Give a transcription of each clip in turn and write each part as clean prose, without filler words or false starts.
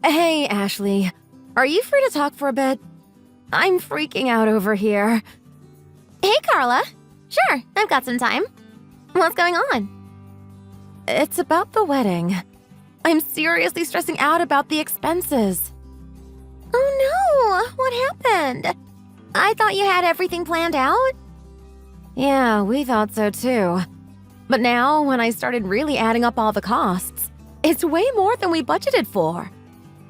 Hey, Ashley. Are you free to talk for a bit? I'm freaking out over here. Hey, Carla. Sure, I've got some time. What's going on? It's about the wedding. I'm seriously stressing out about the expenses. Oh no, what happened? I thought you had everything planned out. Yeah, we thought so too. But now, when I started really adding up all the costs, it's way more than we budgeted for.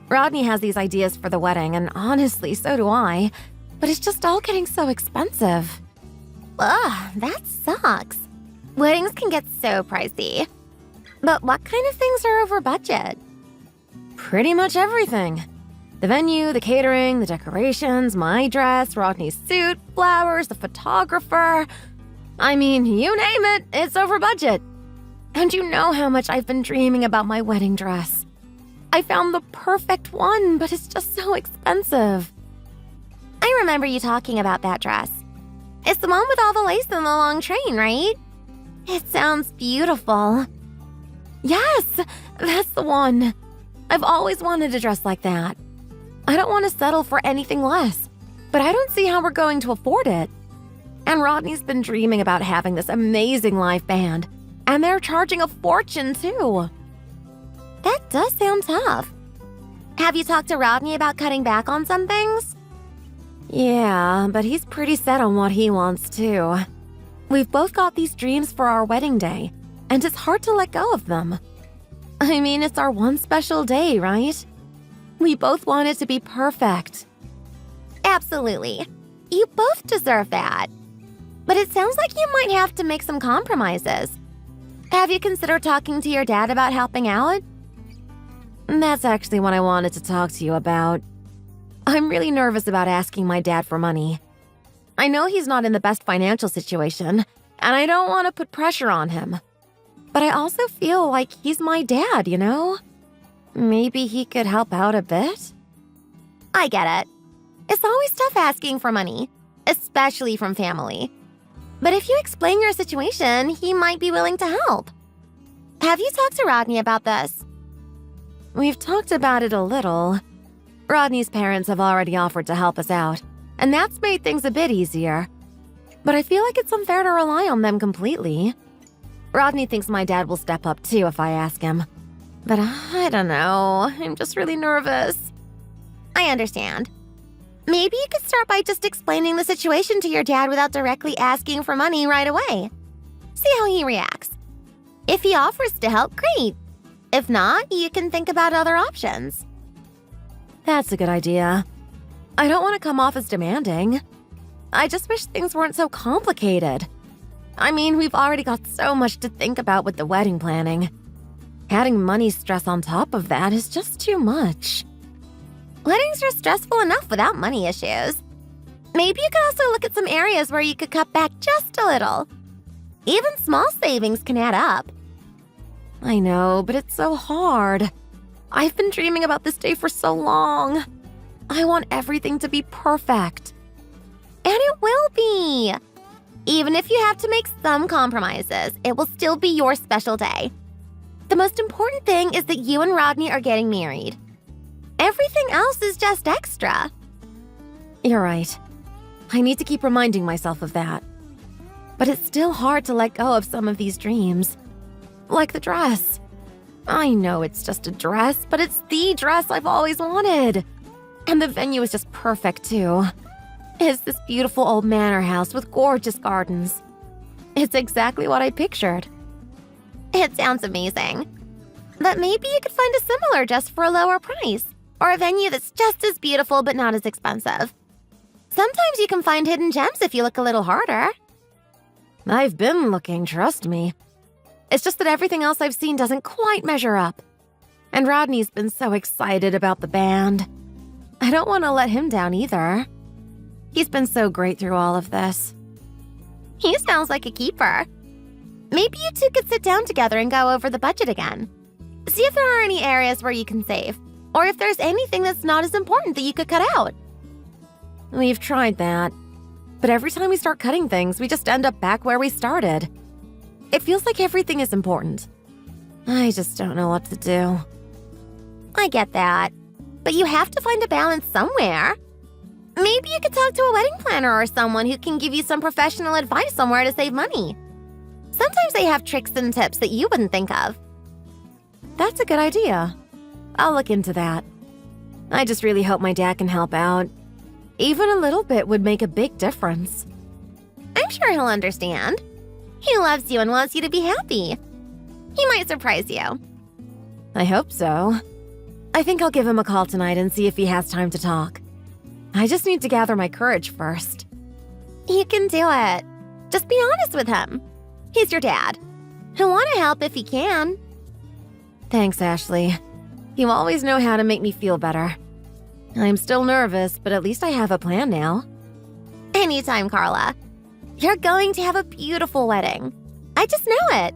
Rodney has these ideas for the wedding, and honestly, so do I. But it's just all getting so expensive. Ugh, that sucks. Weddings can get so pricey. But what kind of things are over budget? Pretty much everything. The venue, the catering, the decorations, my dress, Rodney's suit, flowers, the photographer. I mean, you name it, it's over budget. And you know how much I've been dreaming about my wedding dress. I found the perfect one, but it's just so expensive. I remember you talking about that dress. It's the one with all the lace and the long train, right? It sounds beautiful. Yes, that's the one. I've always wanted a dress like that. I don't want to settle for anything less, but I don't see how we're going to afford it. And Rodney's been dreaming about having this amazing live band, and they're charging a fortune too. That does sound tough. Have you talked to Rodney about cutting back on some things? Yeah, but he's pretty set on what he wants too. We've both got these dreams for our wedding day, and it's hard to let go of them. I mean, it's our one special day, right? We both want it to be perfect. Absolutely. You both deserve that. But it sounds like you might have to make some compromises. Have you considered talking to your dad about helping out? That's actually what I wanted to talk to you about. I'm really nervous about asking my dad for money. I know he's not in the best financial situation, and I don't want to put pressure on him. But I also feel like he's my dad, you know? Maybe he could help out a bit? I get it. It's always tough asking for money, especially from family. But if you explain your situation, he might be willing to help. Have you talked to Rodney about this? We've talked about it a little. Rodney's parents have already offered to help us out, and that's made things a bit easier. But I feel like it's unfair to rely on them completely. Rodney thinks my dad will step up too if I ask him. But I don't know, I'm just really nervous. I understand. Maybe you could start by just explaining the situation to your dad without directly asking for money right away. See how he reacts. If he offers to help, great. If not, you can think about other options. That's a good idea. I don't want to come off as demanding. I just wish things weren't so complicated. I mean, we've already got so much to think about with the wedding planning. Adding money stress on top of that is just too much. Weddings are stressful enough without money issues. Maybe you could also look at some areas where you could cut back just a little. Even small savings can add up. I know, but it's so hard. I've been dreaming about this day for so long. I want everything to be perfect. And it will be. Even if you have to make some compromises, it will still be your special day. The most important thing is that you and Rodney are getting married. Everything else is just extra. You're right. I need to keep reminding myself of that. But it's still hard to let go of some of these dreams. Like the dress. I know it's just a dress, but it's the dress I've always wanted. And the venue is just perfect, too. It's this beautiful old manor house with gorgeous gardens. It's exactly what I pictured. It sounds amazing. But maybe you could find a similar dress for a lower price, or a venue that's just as beautiful but not as expensive. Sometimes you can find hidden gems if you look a little harder. I've been looking, trust me. It's just that everything else I've seen doesn't quite measure up. And Rodney's been so excited about the band. I don't want to let him down either. He's been so great through all of this. He sounds like a keeper. Maybe you two could sit down together and go over the budget again. See if there are any areas where you can save, or if there's anything that's not as important that you could cut out. We've tried that. But every time we start cutting things, we just end up back where we started. It feels like everything is important. I just don't know what to do. I get that. But you have to find a balance somewhere. Maybe you could talk to a wedding planner or someone who can give you some professional advice on where to save money. Sometimes they have tricks and tips that you wouldn't think of. That's a good idea. I'll look into that. I just really hope my dad can help out. Even a little bit would make a big difference. I'm sure he'll understand. He loves you and wants you to be happy. He might surprise you. I hope so. I think I'll give him a call tonight and see if he has time to talk. I just need to gather my courage first. You can do it. Just be honest with him. He's your dad. He'll want to help if he can. Thanks, Ashley. You always know how to make me feel better. I'm still nervous, but at least I have a plan now. Anytime, Carla. You're going to have a beautiful wedding. I just know it.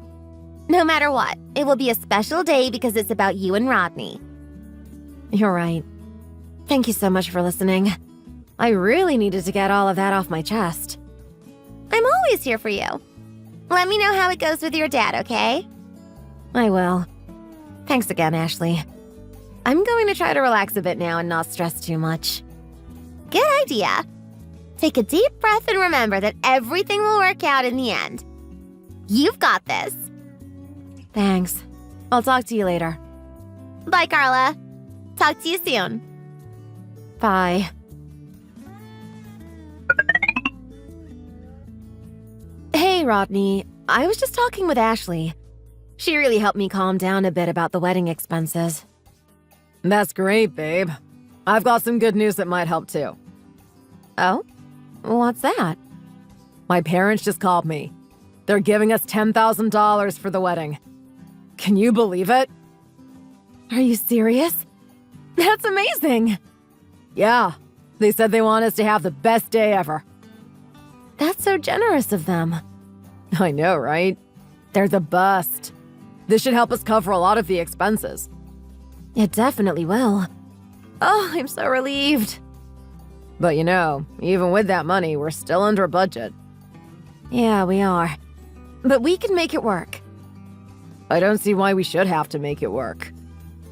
No matter what, it will be a special day because it's about you and Rodney. You're right. Thank you so much for listening. I really needed to get all of that off my chest. I'm always here for you. Let me know how it goes with your dad, okay? I will. Thanks again, Ashley. I'm going to try to relax a bit now and not stress too much. Good idea. Take a deep breath and remember that everything will work out in the end. You've got this. Thanks. I'll talk to you later. Bye, Carla. Talk to you soon. Bye. Hey, Rodney. I was just talking with Ashley. She really helped me calm down a bit about the wedding expenses. That's great, babe. I've got some good news that might help too. Oh? What's that? My parents just called me. They're giving us $10,000 for the wedding. Can you believe it? Are you serious? That's amazing! Yeah. They said they want us to have the best day ever. That's so generous of them. I know, right? They're the best. This should help us cover a lot of the expenses. It definitely will. Oh, I'm so relieved. But you know, even with that money, we're still under budget. Yeah, we are. But we can make it work. I don't see why we should have to make it work.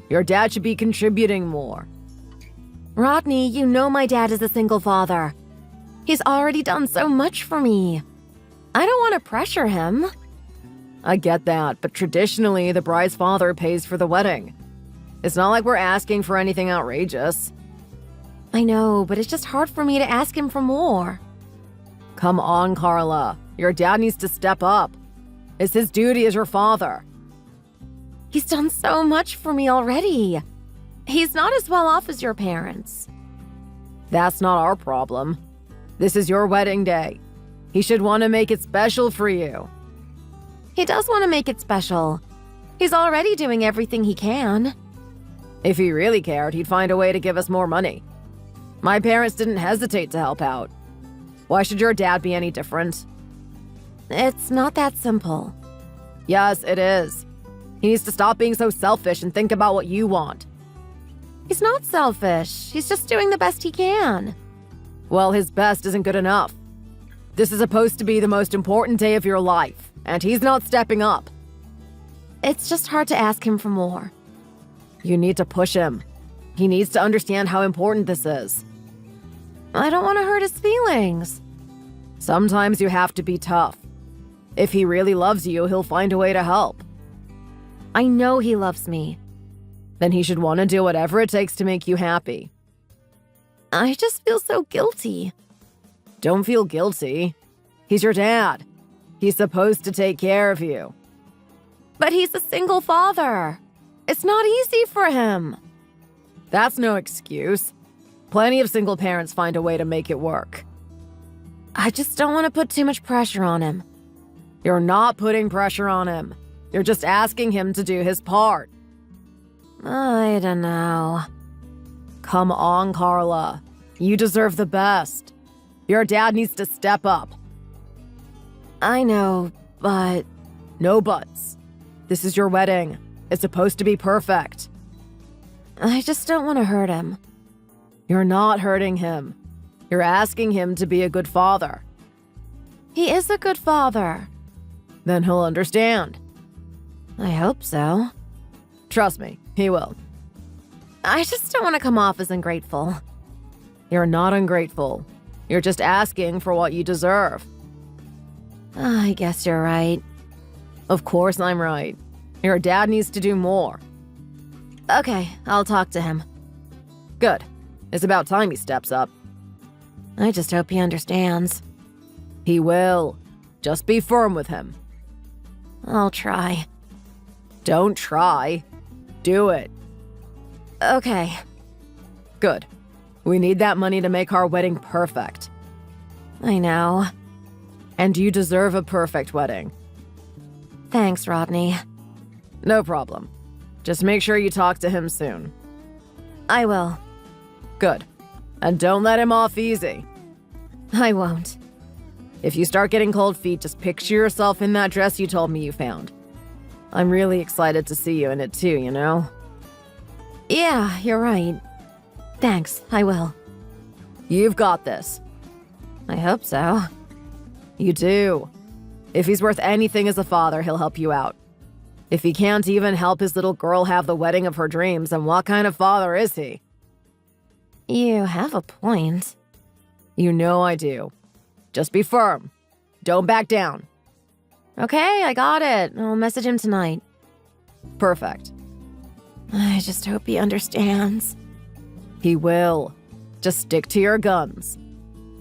Your dad should be contributing more. Rodney, you know my dad is a single father. He's already done so much for me. I don't want to pressure him. I get that, but traditionally, the bride's father pays for the wedding. It's not like we're asking for anything outrageous. I know, but it's just hard for me to ask him for more. Come on, Carla. Your dad needs to step up. It's his duty as your father. He's done so much for me already. He's not as well off as your parents. That's not our problem. This is your wedding day. He should want to make it special for you. He does want to make it special. He's already doing everything he can. If he really cared, he'd find a way to give us more money. My parents didn't hesitate to help out. Why should your dad be any different? It's not that simple. Yes, it is. He needs to stop being so selfish and think about what you want. He's not selfish. He's just doing the best he can. Well, his best isn't good enough. This is supposed to be the most important day of your life, and he's not stepping up. It's just hard to ask him for more. You need to push him. He needs to understand how important this is. I don't want to hurt his feelings. Sometimes you have to be tough. If he really loves you, he'll find a way to help. I know he loves me. Then he should want to do whatever it takes to make you happy. I just feel so guilty. Don't feel guilty. He's your dad. He's supposed to take care of you. But he's a single father. It's not easy for him. That's no excuse. Plenty of single parents find a way to make it work. I just don't want to put too much pressure on him. You're not putting pressure on him. You're just asking him to do his part. I don't know. Come on, Carla. You deserve the best. Your dad needs to step up. I know, but... No buts. This is your wedding. It's supposed to be perfect. I just don't want to hurt him. You're not hurting him. You're asking him to be a good father. He is a good father. Then he'll understand. I hope so. Trust me, he will. I just don't want to come off as ungrateful. You're not ungrateful. You're just asking for what you deserve. I guess you're right. Of course I'm right. Your dad needs to do more. Okay, I'll talk to him. Good. It's about time he steps up. I just hope he understands. He will. Just be firm with him. I'll try. Don't try. Do it. Okay. Good. We need that money to make our wedding perfect. I know. And you deserve a perfect wedding. Thanks, Rodney. No problem. Just make sure you talk to him soon. I will. Good. And don't let him off easy. I won't. If you start getting cold feet, just picture yourself in that dress you told me you found. I'm really excited to see you in it too, you know? Yeah, you're right. Thanks, I will. You've got this. I hope so. You do. If he's worth anything as a father, he'll help you out. If he can't even help his little girl have the wedding of her dreams, then what kind of father is he? You have a point. You know I do. Just be firm. Don't back down. Okay, I got it. I'll message him tonight. Perfect. I just hope he understands. He will. Just stick to your guns.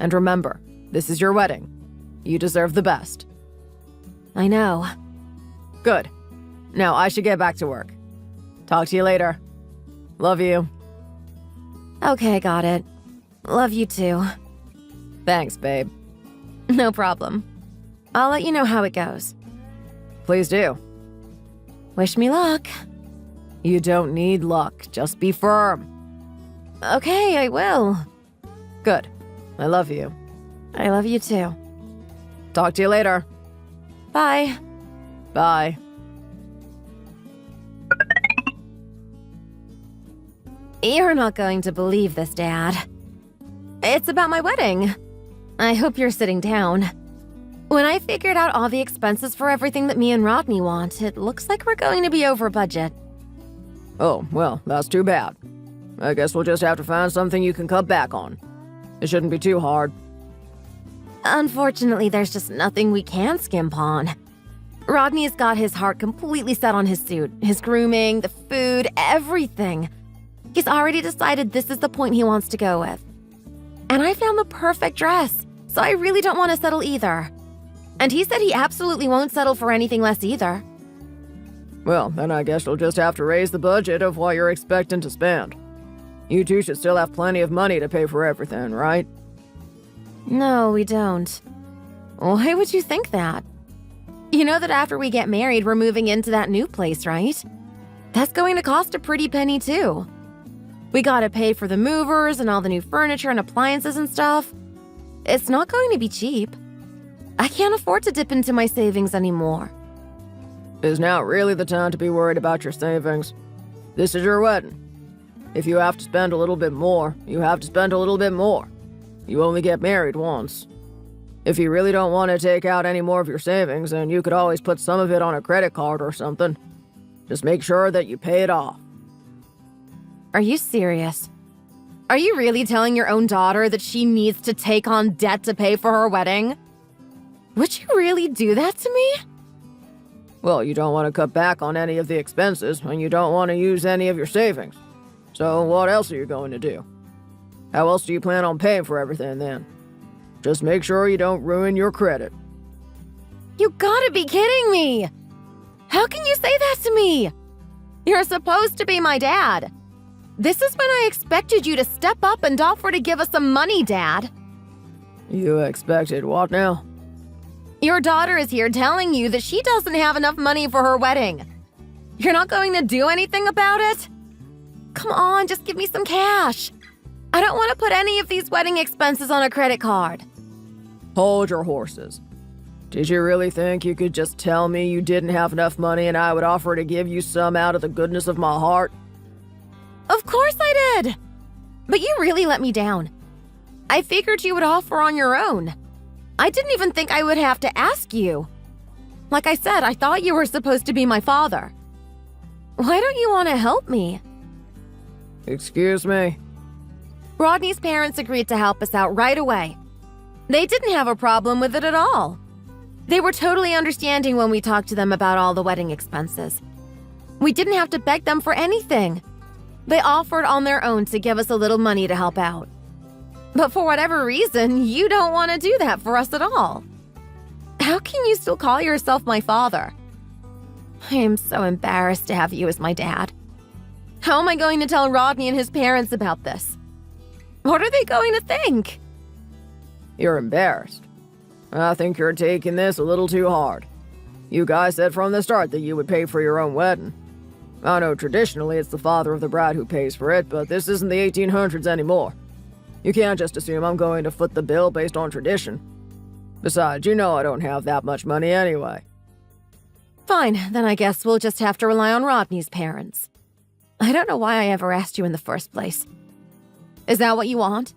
And remember, this is your wedding. You deserve the best. I know. Good. Now I should get back to work. Talk to you later. Love you. Okay, got it. Love you too. Thanks, babe. No problem. I'll let you know how it goes. Please do. Wish me luck. You don't need luck. Just be firm. Okay, I will. Good. I love you. I love you too. Talk to you later. Bye. Bye. You're not going to believe this, Dad. It's about my wedding. I hope you're sitting down. When I figured out all the expenses for everything that me and Rodney want, it looks like we're going to be over budget. Oh, well, that's too bad. I guess we'll just have to find something you can cut back on. It shouldn't be too hard. Unfortunately, there's just nothing we can skimp on. Rodney's got his heart completely set on his suit, his grooming, the food, everything. He's already decided this is the point he wants to go with. And I found the perfect dress, so I really don't want to settle either. And he said he absolutely won't settle for anything less either. Well, then I guess you'll just have to raise the budget of what you're expecting to spend. You two should still have plenty of money to pay for everything, right? No, we don't. Why would you think that? You know that after we get married, we're moving into that new place, right? That's going to cost a pretty penny, too. We gotta pay for the movers and all the new furniture and appliances and stuff. It's not going to be cheap. I can't afford to dip into my savings anymore. Is now really the time to be worried about your savings? This is your wedding. If you have to spend a little bit more, you have to spend a little bit more. You only get married once. If you really don't want to take out any more of your savings, then you could always put some of it on a credit card or something. Just make sure that you pay it off. Are you serious? Are you really telling your own daughter that she needs to take on debt to pay for her wedding? Would you really do that to me? Well, you don't want to cut back on any of the expenses, and you don't want to use any of your savings. So what else are you going to do? How else do you plan on paying for everything then? Just make sure you don't ruin your credit. You gotta be kidding me! How can you say that to me? You're supposed to be my dad. This is when I expected you to step up and offer to give us some money, Dad. You expected what now? Your daughter is here telling you that she doesn't have enough money for her wedding. You're not going to do anything about it? Come on, just give me some cash. I don't want to put any of these wedding expenses on a credit card. Hold your horses. Did you really think you could just tell me you didn't have enough money and I would offer to give you some out of the goodness of my heart? Of course I did! But you really let me down. I figured you would offer on your own. I didn't even think I would have to ask you. Like I said, I thought you were supposed to be my father. Why don't you want to help me? Excuse me? Rodney's parents agreed to help us out right away. They didn't have a problem with it at all. They were totally understanding when we talked to them about all the wedding expenses. We didn't have to beg them for anything. They offered on their own to give us a little money to help out. But for whatever reason, you don't want to do that for us at all. How can you still call yourself my father? I am so embarrassed to have you as my dad. How am I going to tell Rodney and his parents about this? What are they going to think? You're embarrassed. I think you're taking this a little too hard. You guys said from the start that you would pay for your own wedding. I know traditionally it's the father of the bride who pays for it, but this isn't the 1800s anymore. You can't just assume I'm going to foot the bill based on tradition. Besides, you know I don't have that much money anyway. Fine, then I guess we'll just have to rely on Rodney's parents. I don't know why I ever asked you in the first place. Is that what you want?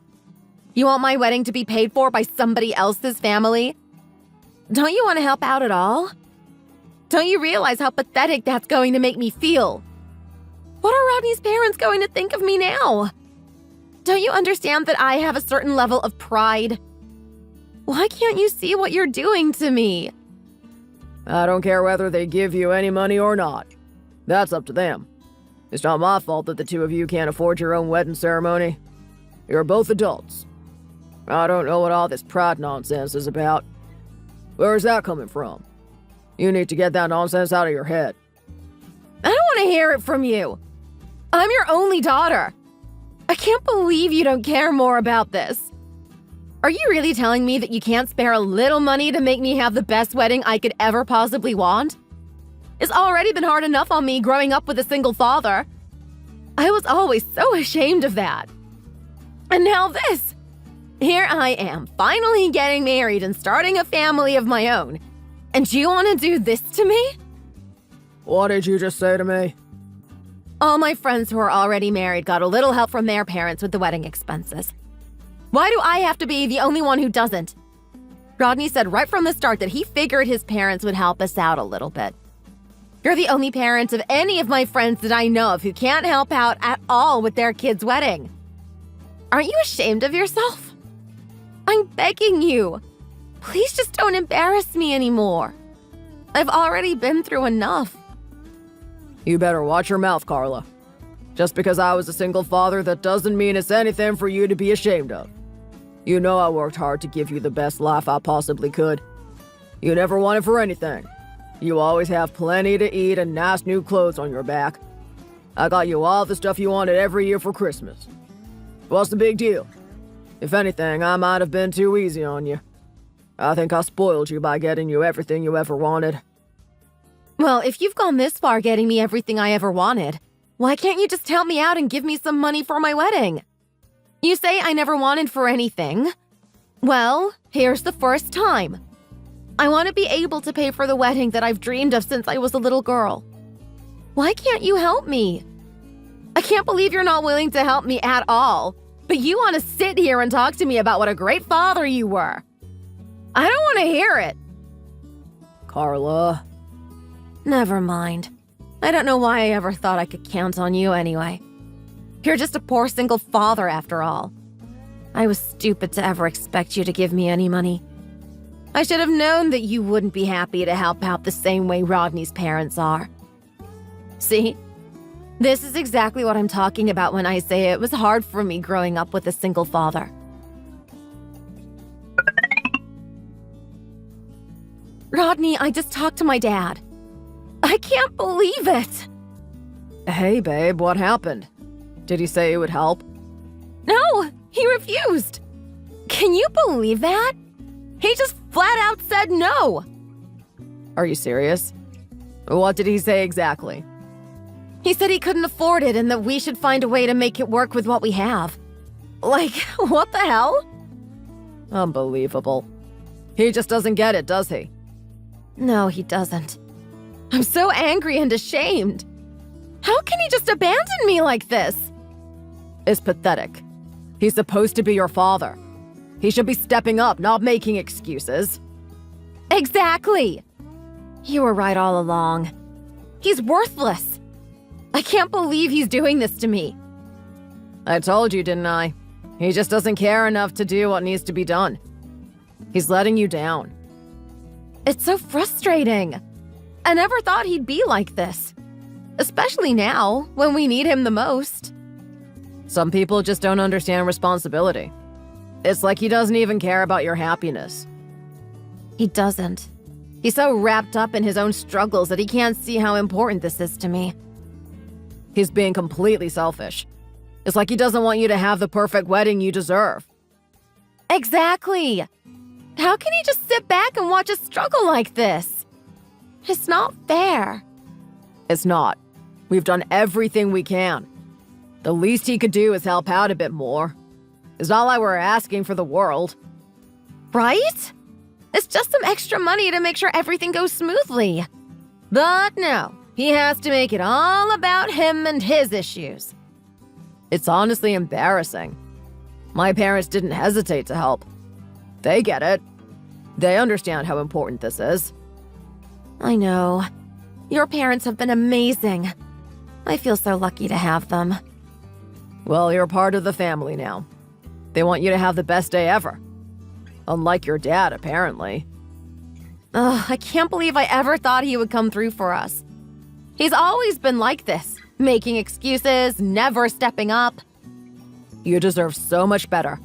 You want my wedding to be paid for by somebody else's family? Don't you want to help out at all? Don't you realize how pathetic that's going to make me feel? What are Rodney's parents going to think of me now? Don't you understand that I have a certain level of pride? Why can't you see what you're doing to me? I don't care whether they give you any money or not. That's up to them. It's not my fault that the two of you can't afford your own wedding ceremony. You're both adults. I don't know what all this pride nonsense is about. Where is that coming from? You need to get that nonsense out of your head. I don't want to hear it from you. I'm your only daughter. I can't believe you don't care more about this. Are you really telling me that you can't spare a little money to make me have the best wedding I could ever possibly want? It's already been hard enough on me growing up with a single father. I was always so ashamed of that. And now this. Here I am, finally getting married and starting a family of my own. And you want to do this to me? What did you just say to me? All my friends who are already married got a little help from their parents with the wedding expenses. Why do I have to be the only one who doesn't? Rodney said right from the start that he figured his parents would help us out a little bit. You're the only parents of any of my friends that I know of who can't help out at all with their kid's wedding. Aren't you ashamed of yourself? I'm begging you. Please just don't embarrass me anymore. I've already been through enough. You better watch your mouth, Carla. Just because I was a single father, that doesn't mean it's anything for you to be ashamed of. You know I worked hard to give you the best life I possibly could. You never wanted for anything. You always have plenty to eat and nice new clothes on your back. I got you all the stuff you wanted every year for Christmas. What's the big deal? If anything, I might have been too easy on you. I think I spoiled you by getting you everything you ever wanted. Well, if you've gone this far getting me everything I ever wanted, why can't you just help me out and give me some money for my wedding? You say I never wanted for anything. Well, here's the first time. I want to be able to pay for the wedding that I've dreamed of since I was a little girl. Why can't you help me? I can't believe you're not willing to help me at all, but you want to sit here and talk to me about what a great father you were. I don't want to hear it. Carla. Never mind. I don't know why I ever thought I could count on you anyway. You're just a poor single father after all. I was stupid to ever expect you to give me any money. I should have known that you wouldn't be happy to help out the same way Rodney's parents are. See? This is exactly what I'm talking about when I say it was hard for me growing up with a single father. Rodney, I just talked to my dad. I can't believe it! Hey, babe, what happened? Did he say it would help? No, he refused. Can you believe that? He just flat out said no. Are you serious? What did he say exactly? He said he couldn't afford it and that we should find a way to make it work with what we have. Like, what the hell? Unbelievable. He just doesn't get it, does he? No, he doesn't. I'm so angry and ashamed. How can he just abandon me like this? It's pathetic. He's supposed to be your father. He should be stepping up, not making excuses. Exactly. You were right all along. He's worthless. I can't believe he's doing this to me. I told you, didn't I? He just doesn't care enough to do what needs to be done. He's letting you down. It's so frustrating. I never thought he'd be like this. Especially now, when we need him the most. Some people just don't understand responsibility. It's like he doesn't even care about your happiness. He doesn't. He's so wrapped up in his own struggles that he can't see how important this is to me. He's being completely selfish. It's like he doesn't want you to have the perfect wedding you deserve. Exactly. How can he just sit back and watch us struggle like this? It's not fair. It's not. We've done everything we can. The least he could do is help out a bit more. It's not like we're asking for the world. Right? It's just some extra money to make sure everything goes smoothly. But no, he has to make it all about him and his issues. It's honestly embarrassing. My parents didn't hesitate to help. They get it. They understand how important this is. I know. Your parents have been amazing. I feel so lucky to have them. Well, you're part of the family now. They want you to have the best day ever. Unlike your dad, apparently. Ugh, I can't believe I ever thought he would come through for us. He's always been like this, making excuses, never stepping up. You deserve so much better.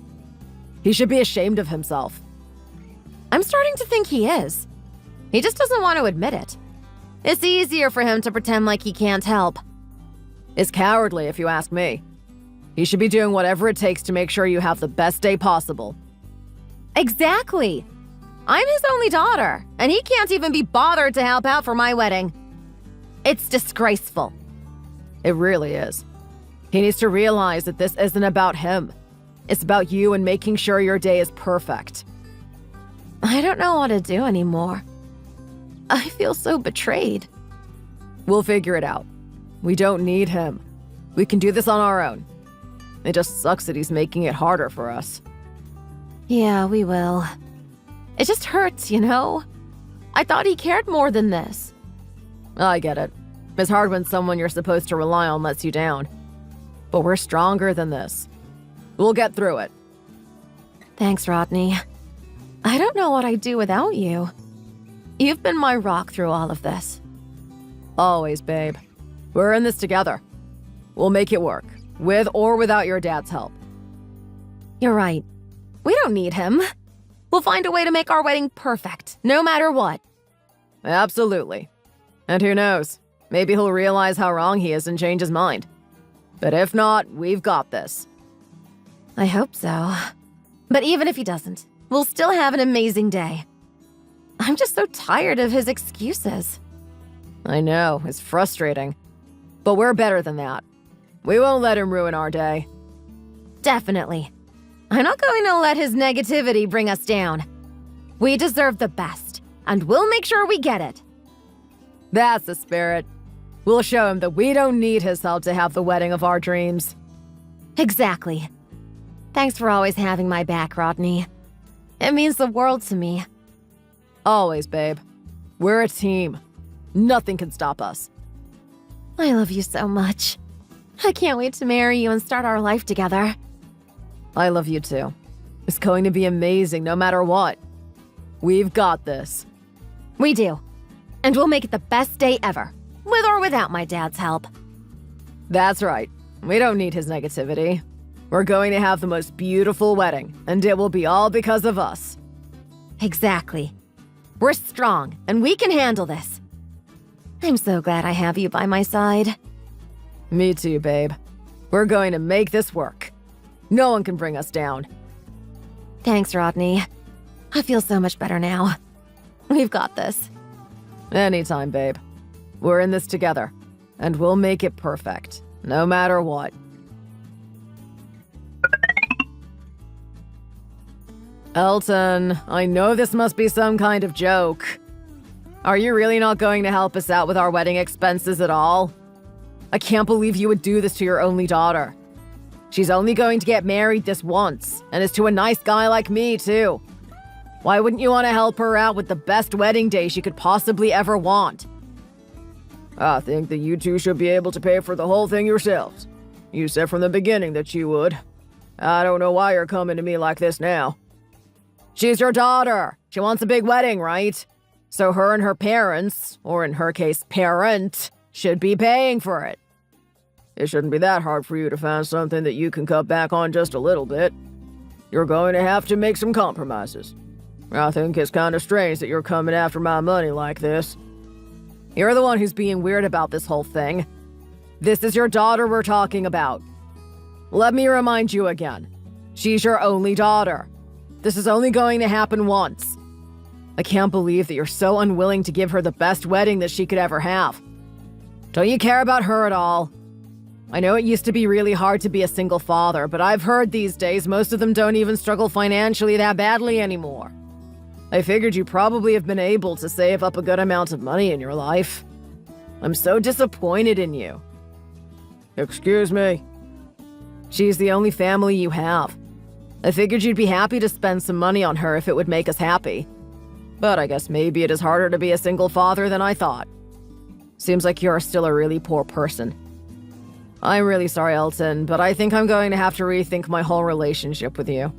He should be ashamed of himself. I'm starting to think he is. He just doesn't want to admit it. It's easier for him to pretend like he can't help. It's cowardly, if you ask me. He should be doing whatever it takes to make sure you have the best day possible. Exactly. I'm his only daughter, and he can't even be bothered to help out for my wedding. It's disgraceful. It really is. He needs to realize that this isn't about him. It's about you and making sure your day is perfect. I don't know what to do anymore. I feel so betrayed. We'll figure it out. We don't need him. We can do this on our own. It just sucks that he's making it harder for us. Yeah, we will. It just hurts, you know? I thought he cared more than this. I get it. It's hard when someone you're supposed to rely on lets you down. But we're stronger than this. We'll get through it. Thanks, Rodney. I don't know what I'd do without you. You've been my rock through all of this. Always, babe. We're in this together. We'll make it work, with or without your dad's help. You're right. We don't need him. We'll find a way to make our wedding perfect, no matter what. Absolutely. And who knows? Maybe he'll realize how wrong he is and change his mind. But if not, we've got this. I hope so. But even if he doesn't, we'll still have an amazing day. I'm just so tired of his excuses. I know, it's frustrating. But we're better than that. We won't let him ruin our day. Definitely. I'm not going to let his negativity bring us down. We deserve the best, and we'll make sure we get it. That's the spirit. We'll show him that we don't need his help to have the wedding of our dreams. Exactly. Thanks for always having my back, Rodney. It means the world to me. Always, babe. We're a team. Nothing can stop us. I love you so much. I can't wait to marry you and start our life together. I love you too. It's going to be amazing no matter what. We've got this. We do. And we'll make it the best day ever, with or without my dad's help. That's right. We don't need his negativity. We're going to have the most beautiful wedding, and it will be all because of us. Exactly. We're strong, and we can handle this. I'm so glad I have you by my side. Me too, babe. We're going to make this work. No one can bring us down. Thanks, Rodney. I feel so much better now. We've got this. Anytime, babe. We're in this together, and we'll make it perfect, no matter what. Elton, I know this must be some kind of joke. Are you really not going to help us out with our wedding expenses at all? I can't believe you would do this to your only daughter. She's only going to get married this once, and is to a nice guy like me, too. Why wouldn't you want to help her out with the best wedding day she could possibly ever want? I think that you two should be able to pay for the whole thing yourselves. You said from the beginning that you would. I don't know why you're coming to me like this now. She's your daughter. She wants a big wedding, right? So her and her parents, or in her case, parent, should be paying for it. It shouldn't be that hard for you to find something that you can cut back on just a little bit. You're going to have to make some compromises. I think it's kind of strange that you're coming after my money like this. You're the one who's being weird about this whole thing. This is your daughter we're talking about. Let me remind you again. She's your only daughter. This is only going to happen once. I can't believe that you're so unwilling to give her the best wedding that she could ever have. Don't you care about her at all? I know it used to be really hard to be a single father, but I've heard these days most of them don't even struggle financially that badly anymore. I figured you probably have been able to save up a good amount of money in your life. I'm so disappointed in you. Excuse me? She's the only family you have. I figured you'd be happy to spend some money on her if it would make us happy. But I guess maybe it is harder to be a single father than I thought. Seems like you're still a really poor person. I'm really sorry, Elton, but I think I'm going to have to rethink my whole relationship with you.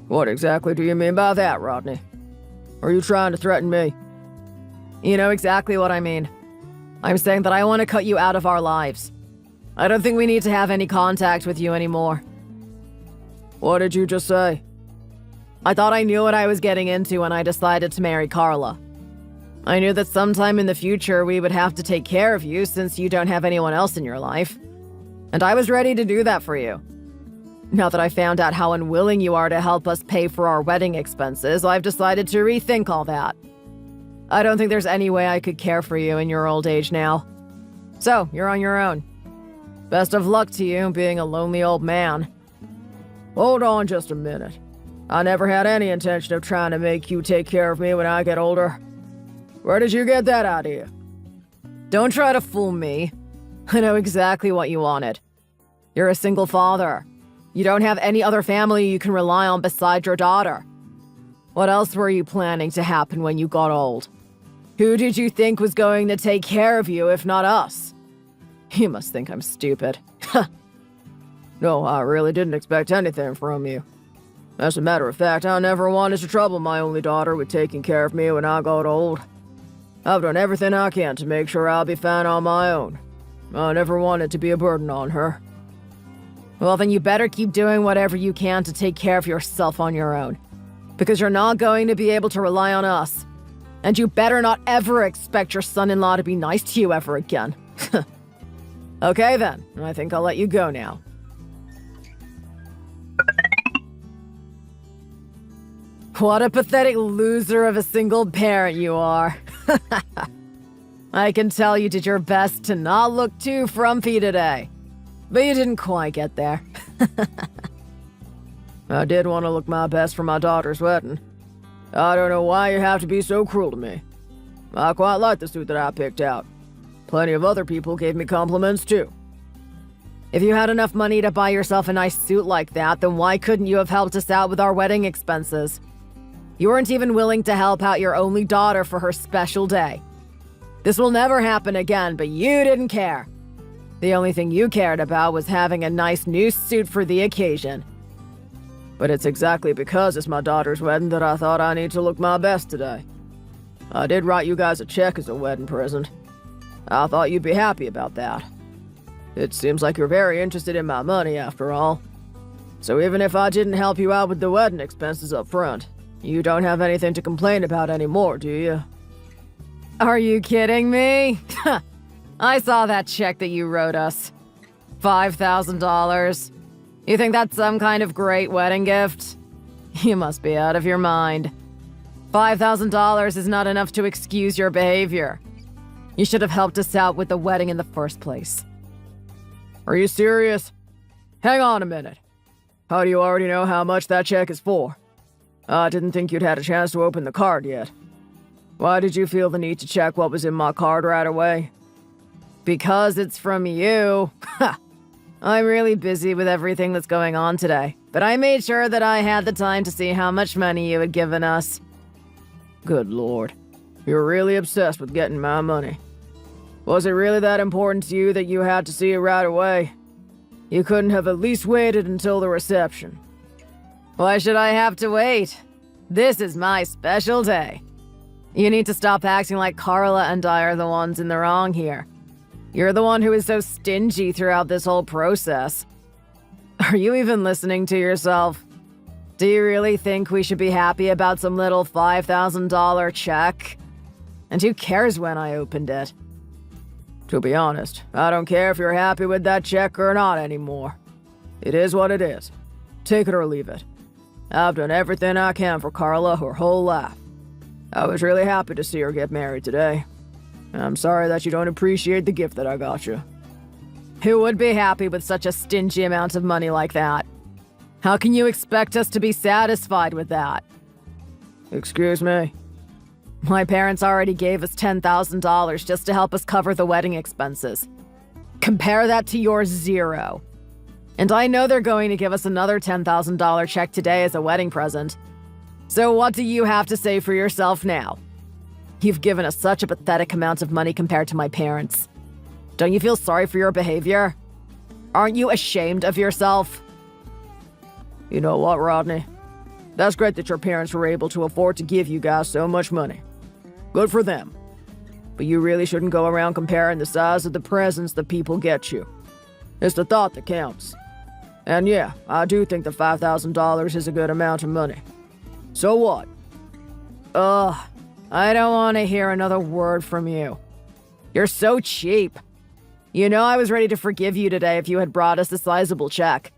What exactly do you mean by that, Rodney? Are you trying to threaten me? You know exactly what I mean. I'm saying that I want to cut you out of our lives. I don't think we need to have any contact with you anymore. What did you just say? I thought I knew what I was getting into when I decided to marry Carla. I knew that sometime in the future we would have to take care of you since you don't have anyone else in your life. And I was ready to do that for you. Now that I found out how unwilling you are to help us pay for our wedding expenses, I've decided to rethink all that. I don't think there's any way I could care for you in your old age now. So, you're on your own. Best of luck to you being a lonely old man. Hold on just a minute. I never had any intention of trying to make you take care of me when I get older. Where did you get that idea? Don't try to fool me. I know exactly what you wanted. You're a single father. You don't have any other family you can rely on besides your daughter. What else were you planning to happen when you got old? Who did you think was going to take care of you if not us? You must think I'm stupid. No, I really didn't expect anything from you. As a matter of fact, I never wanted to trouble my only daughter with taking care of me when I got old. I've done everything I can to make sure I'll be fine on my own. I never wanted to be a burden on her. Well, then you better keep doing whatever you can to take care of yourself on your own. Because you're not going to be able to rely on us. And you better not ever expect your son-in-law to be nice to you ever again. Okay then, I think I'll let you go now. What a pathetic loser of a single parent you are. I can tell you did your best to not look too frumpy today. But you didn't quite get there. I did want to look my best for my daughter's wedding. I don't know why you have to be so cruel to me. I quite like the suit that I picked out. Plenty of other people gave me compliments too. If you had enough money to buy yourself a nice suit like that, then why couldn't you have helped us out with our wedding expenses? You weren't even willing to help out your only daughter for her special day. This will never happen again, but you didn't care. The only thing you cared about was having a nice new suit for the occasion. But it's exactly because it's my daughter's wedding that I thought I need to look my best today. I did write you guys a check as a wedding present. I thought you'd be happy about that. It seems like you're very interested in my money after all. So even if I didn't help you out with the wedding expenses up front, you don't have anything to complain about anymore, do you? Are you kidding me? I saw that check that you wrote us. $5,000. You think that's some kind of great wedding gift? You must be out of your mind. $5,000 is not enough to excuse your behavior. You should have helped us out with the wedding in the first place. Are you serious? Hang on a minute. How do you already know how much that check is for? I didn't think you'd had a chance to open the card yet. Why did you feel the need to check what was in my card right away? Because it's from you. Ha! I'm really busy with everything that's going on today, but I made sure that I had the time to see how much money you had given us. Good lord. You're really obsessed with getting my money. Was it really that important to you that you had to see it right away? You couldn't have at least waited until the reception. Why should I have to wait? This is my special day. You need to stop acting like Carla and I are the ones in the wrong here. You're the one who is so stingy throughout this whole process. Are you even listening to yourself? Do you really think we should be happy about some little $5,000 check? And who cares when I opened it? To be honest, I don't care if you're happy with that check or not anymore. It is what it is. Take it or leave it. I've done everything I can for Carla her whole life. I was really happy to see her get married today. I'm sorry that you don't appreciate the gift that I got you. Who would be happy with such a stingy amount of money like that? How can you expect us to be satisfied with that? Excuse me? My parents already gave us $10,000 just to help us cover the wedding expenses. Compare that to your zero. And I know they're going to give us another $10,000 check today as a wedding present. So what do you have to say for yourself now? You've given us such a pathetic amount of money compared to my parents. Don't you feel sorry for your behavior? Aren't you ashamed of yourself? You know what, Rodney? That's great that your parents were able to afford to give you guys so much money. Good for them. But you really shouldn't go around comparing the size of the presents that people get you. It's the thought that counts. And yeah, I do think the $5,000 is a good amount of money. So what? Ugh, I don't want to hear another word from you. You're so cheap. You know I was ready to forgive you today if you had brought us a sizable check.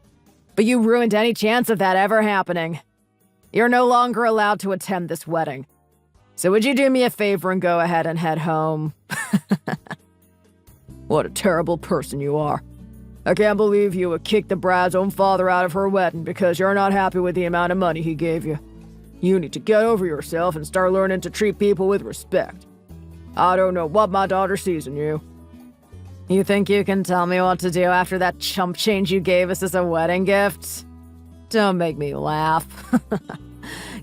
But you ruined any chance of that ever happening. You're no longer allowed to attend this wedding. So would you do me a favor and go ahead and head home? What a terrible person you are. I can't believe you would kick the bride's own father out of her wedding because you're not happy with the amount of money he gave you. You need to get over yourself and start learning to treat people with respect. I don't know what my daughter sees in you. You think you can tell me what to do after that chump change you gave us as a wedding gift? Don't make me laugh.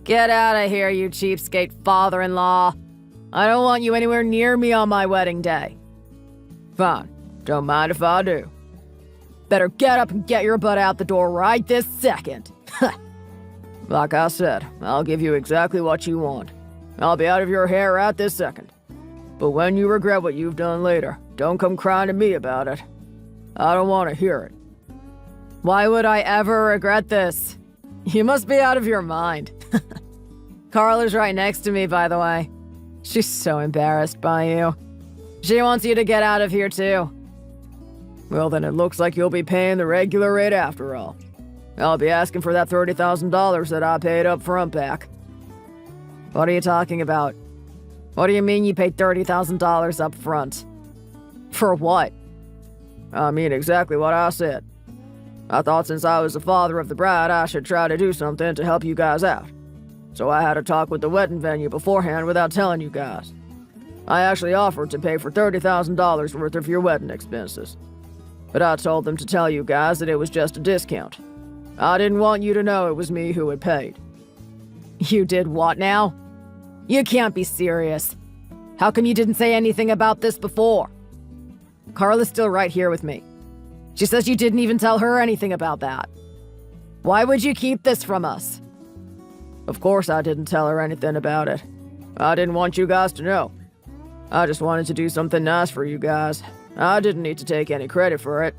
Get out of here, you cheapskate father-in-law. I don't want you anywhere near me on my wedding day. Fine. Don't mind if I do. Better get up and get your butt out the door right this second. Like I said, I'll give you exactly what you want. I'll be out of your hair right this second. But when you regret what you've done later, don't come crying to me about it. I don't want to hear it. Why would I ever regret this? You must be out of your mind. Carla's right next to me, by the way. She's so embarrassed by you. She wants you to get out of here, too. Well, then it looks like you'll be paying the regular rate after all. I'll be asking for that $30,000 that I paid up front back. What are you talking about? What do you mean you paid $30,000 up front? For what? I mean exactly what I said. I thought since I was the father of the bride, I should try to do something to help you guys out. So I had a talk with the wedding venue beforehand without telling you guys. I actually offered to pay for $30,000 worth of your wedding expenses. But I told them to tell you guys that it was just a discount. I didn't want you to know it was me who had paid. You did what now? You can't be serious. How come you didn't say anything about this before? Carla's still right here with me. She says you didn't even tell her anything about that. Why would you keep this from us? Of course I didn't tell her anything about it. I didn't want you guys to know. I just wanted to do something nice for you guys. I didn't need to take any credit for it.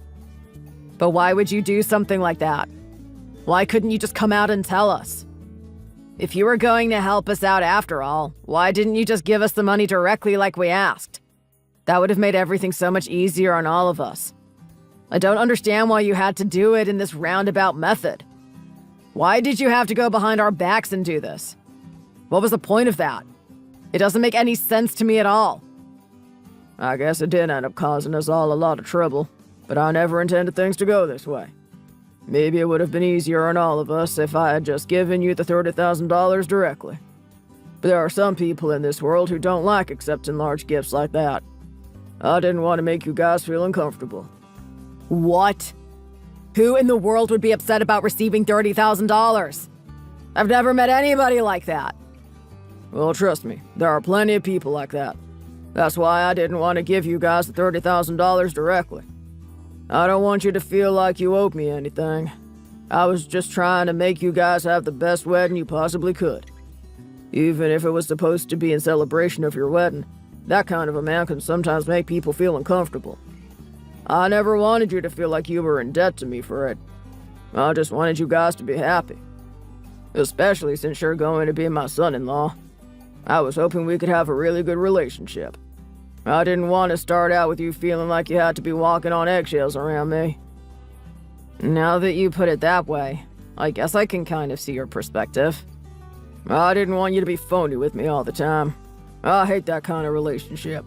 But why would you do something like that? Why couldn't you just come out and tell us? If you were going to help us out after all, why didn't you just give us the money directly like we asked? That would have made everything so much easier on all of us. I don't understand why you had to do it in this roundabout method. Why did you have to go behind our backs and do this? What was the point of that? It doesn't make any sense to me at all. I guess it did end up causing us all a lot of trouble, but I never intended things to go this way. Maybe it would have been easier on all of us if I had just given you the $30,000 directly. But there are some people in this world who don't like accepting large gifts like that. I didn't want to make you guys feel uncomfortable. What? Who in the world would be upset about receiving $30,000? I've never met anybody like that. Well, trust me, there are plenty of people like that. That's why I didn't want to give you guys the $30,000 directly. I don't want you to feel like you owed me anything. I was just trying to make you guys have the best wedding you possibly could. Even if it was supposed to be in celebration of your wedding, that kind of a man can sometimes make people feel uncomfortable. I never wanted you to feel like you were in debt to me for it. I just wanted you guys to be happy. Especially since you're going to be my son-in-law. I was hoping we could have a really good relationship. I didn't want to start out with you feeling like you had to be walking on eggshells around me. Now that you put it that way, I guess I can kind of see your perspective. I didn't want you to be phony with me all the time. I hate that kind of relationship.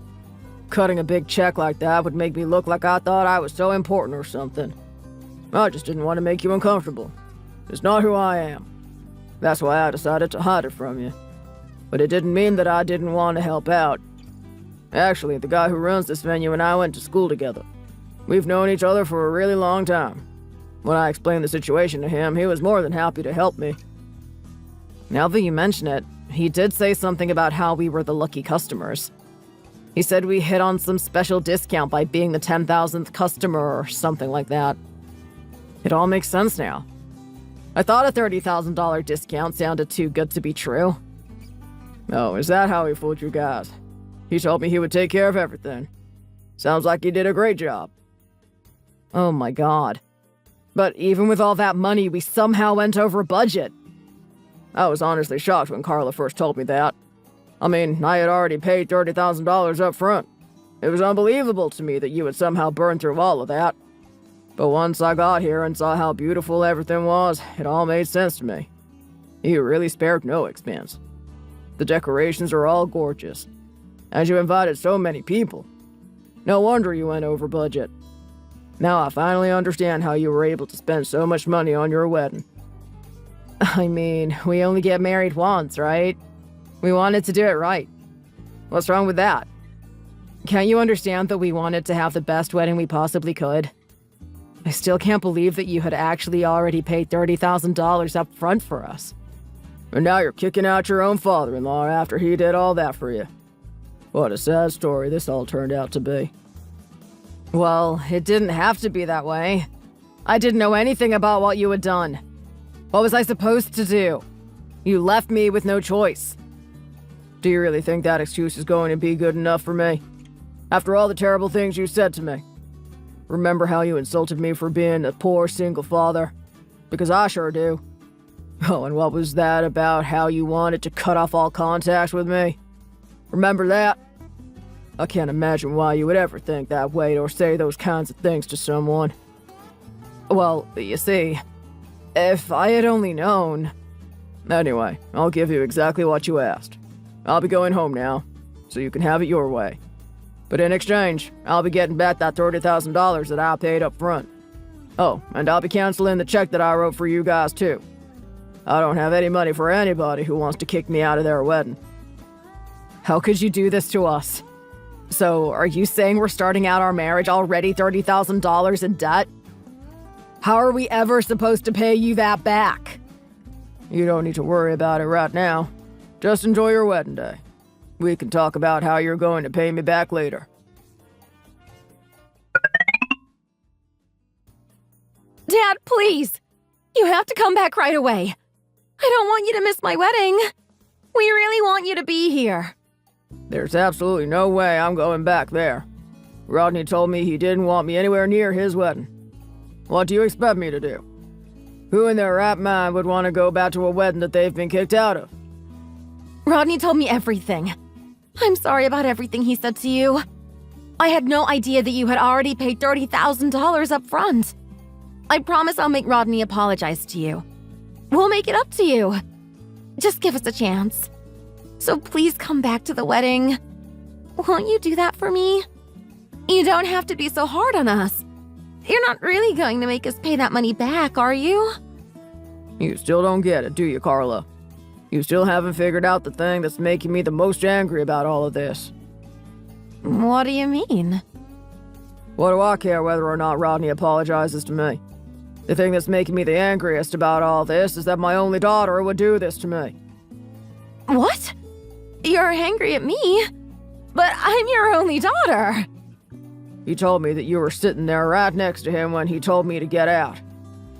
Cutting a big check like that would make me look like I thought I was so important or something. I just didn't want to make you uncomfortable. It's not who I am. That's why I decided to hide it from you. But it didn't mean that I didn't want to help out. Actually, the guy who runs this venue and I went to school together. We've known each other for a really long time. When I explained the situation to him, he was more than happy to help me. Now that you mention it, he did say something about how we were the lucky customers. He said we hit on some special discount by being the 10,000th customer or something like that. It all makes sense now. I thought a $30,000 discount sounded too good to be true. Oh, is that how he fooled you guys? He told me he would take care of everything. Sounds like he did a great job. Oh my god. But even with all that money, we somehow went over budget. I was honestly shocked when Carla first told me that. I mean, I had already paid $30,000 up front. It was unbelievable to me that you would somehow burn through all of that. But once I got here and saw how beautiful everything was, it all made sense to me. You really spared no expense. The decorations are all gorgeous. And you invited so many people. No wonder you went over budget. Now I finally understand how you were able to spend so much money on your wedding. I mean, we only get married once, right? We wanted to do it right. What's wrong with that? Can't you understand that we wanted to have the best wedding we possibly could? I still can't believe that you had actually already paid $30,000 up front for us. And now you're kicking out your own father-in-law after he did all that for you. What a sad story this all turned out to be. Well, it didn't have to be that way. I didn't know anything about what you had done. What was I supposed to do? You left me with no choice. Do you really think that excuse is going to be good enough for me? After all the terrible things you said to me. Remember how you insulted me for being a poor single father? Because I sure do. Oh, and what was that about how you wanted to cut off all contact with me? Remember that? I can't imagine why you would ever think that way or say those kinds of things to someone. Well, you see, if I had only known... Anyway, I'll give you exactly what you asked. I'll be going home now, so you can have it your way. But in exchange, I'll be getting back that $30,000 that I paid up front. Oh, and I'll be canceling the check that I wrote for you guys too. I don't have any money for anybody who wants to kick me out of their wedding. How could you do this to us? So, are you saying we're starting out our marriage already $30,000 in debt? How are we ever supposed to pay you that back? You don't need to worry about it right now. Just enjoy your wedding day. We can talk about how you're going to pay me back later. Dad, please! You have to come back right away. I don't want you to miss my wedding. We really want you to be here. There's absolutely no way I'm going back there. Rodney told me he didn't want me anywhere near his wedding. What do you expect me to do? Who in their right mind would want to go back to a wedding that they've been kicked out of? Rodney told me everything. I'm sorry about everything he said to you. I had no idea that you had already paid $30,000 up front. I promise I'll make Rodney apologize to you. We'll make it up to you. Just give us a chance. So please come back to the wedding. Won't you do that for me? You don't have to be so hard on us. You're not really going to make us pay that money back, are you? You still don't get it, do you, Carla? You still haven't figured out the thing that's making me the most angry about all of this. What do you mean? What do I care whether or not Rodney apologizes to me? The thing that's making me the angriest about all this is that my only daughter would do this to me. What? You're angry at me? But I'm your only daughter. He told me that you were sitting there right next to him when he told me to get out.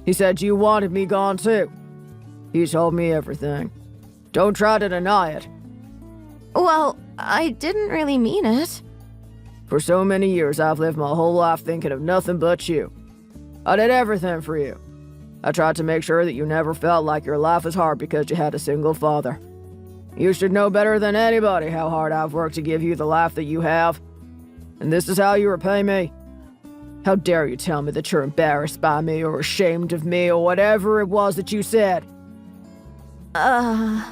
He said you wanted me gone too. He told me everything. Don't try to deny it. Well, I didn't really mean it. For so many years, I've lived my whole life thinking of nothing but you. I did everything for you. I tried to make sure that you never felt like your life was hard because you had a single father. You should know better than anybody how hard I've worked to give you the life that you have. And this is how you repay me. How dare you tell me that you're embarrassed by me or ashamed of me or whatever it was that you said? I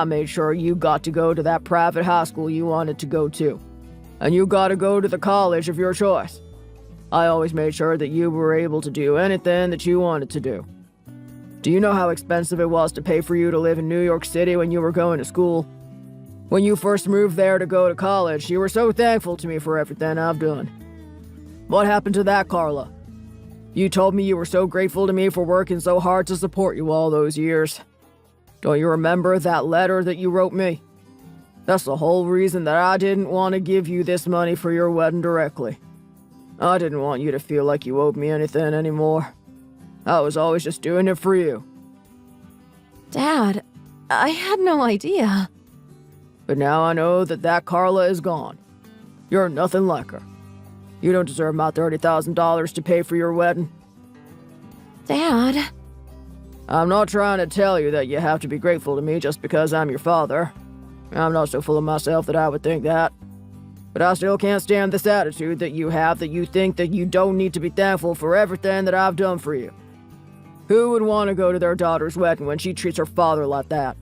made sure you got to go to that private high school you wanted to go to. And you got to go to the college of your choice. I always made sure that you were able to do anything that you wanted to do. Do you know how expensive it was to pay for you to live in New York City when you were going to school? When you first moved there to go to college, you were so thankful to me for everything I've done. What happened to that, Carla? You told me you were so grateful to me for working so hard to support you all those years. Don't you remember that letter that you wrote me? That's the whole reason that I didn't want to give you this money for your wedding directly. I didn't want you to feel like you owed me anything anymore. I was always just doing it for you. Dad, I had no idea. But now I know that Carla is gone. You're nothing like her. You don't deserve my $30,000 to pay for your wedding. Dad. I'm not trying to tell you that you have to be grateful to me just because I'm your father. I'm not so full of myself that I would think that. But I still can't stand this attitude that you have that you think that you don't need to be thankful for everything that I've done for you. Who would want to go to their daughter's wedding when she treats her father like that?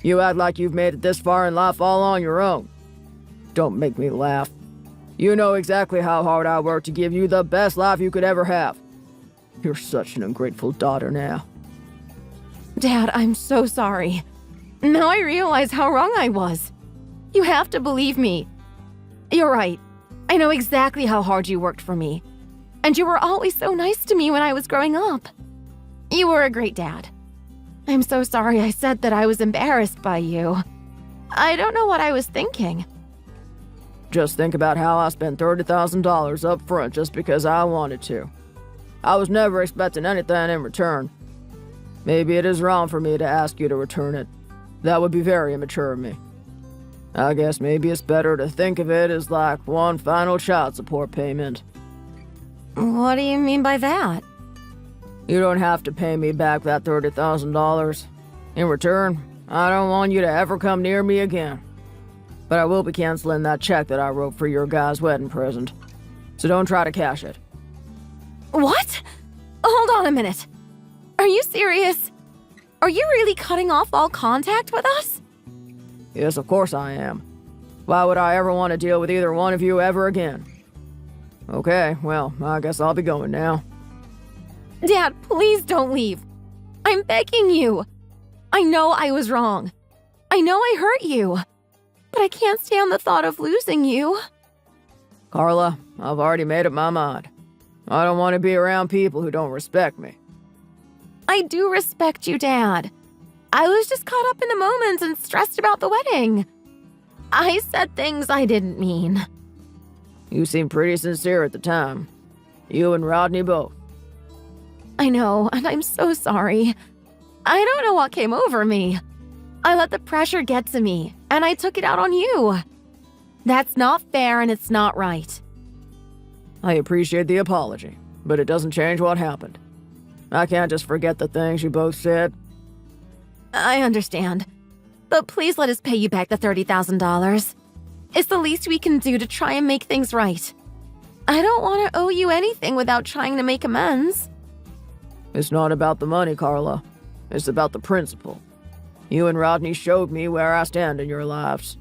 You act like you've made it this far in life all on your own. Don't make me laugh. You know exactly how hard I worked to give you the best life you could ever have. You're such an ungrateful daughter now. Dad, I'm so sorry. Now I realize how wrong I was. You have to believe me. You're right. I know exactly how hard you worked for me. And you were always so nice to me when I was growing up. You were a great dad. I'm so sorry I said that I was embarrassed by you. I don't know what I was thinking. Just think about how I spent $30,000 up front just because I wanted to. I was never expecting anything in return. Maybe it is wrong for me to ask you to return it. That would be very immature of me. I guess maybe it's better to think of it as like one final child support payment. What do you mean by that? You don't have to pay me back that $30,000. In return, I don't want you to ever come near me again. But I will be canceling that check that I wrote for your guy's wedding present. So don't try to cash it. What? Hold on a minute. Are you serious? Are you really cutting off all contact with us? Yes, of course I am. Why would I ever want to deal with either one of you ever again? Okay, well, I guess I'll be going now. Dad, please don't leave. I'm begging you. I know I was wrong. I know I hurt you. But I can't stand the thought of losing you. Carla, I've already made up my mind. I don't want to be around people who don't respect me. I do respect you, Dad. I was just caught up in the moment and stressed about the wedding. I said things I didn't mean. You seemed pretty sincere at the time. You and Rodney both. I know, and I'm so sorry. I don't know what came over me. I let the pressure get to me, and I took it out on you. That's not fair and it's not right. I appreciate the apology, but it doesn't change what happened. I can't just forget the things you both said. I understand. But please let us pay you back the $30,000. It's the least we can do to try and make things right. I don't want to owe you anything without trying to make amends. It's not about the money, Carla. It's about the principle. You and Rodney showed me where I stand in your lives.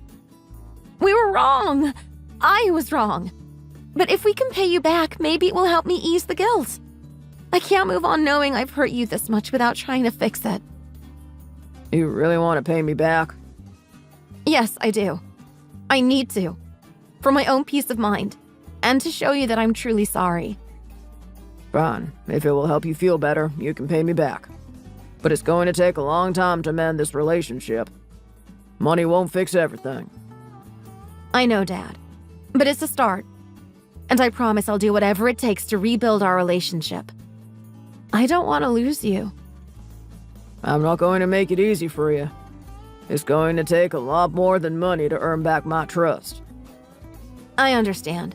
We were wrong. I was wrong. But if we can pay you back, maybe it will help me ease the guilt. I can't move on knowing I've hurt you this much without trying to fix it. You really want to pay me back? Yes, I do. I need to. For my own peace of mind. And to show you that I'm truly sorry. Fine. If it will help you feel better, you can pay me back. But it's going to take a long time to mend this relationship. Money won't fix everything. I know, Dad. But it's a start. And I promise I'll do whatever it takes to rebuild our relationship. I don't want to lose you. I'm not going to make it easy for you. It's going to take a lot more than money to earn back my trust. I understand.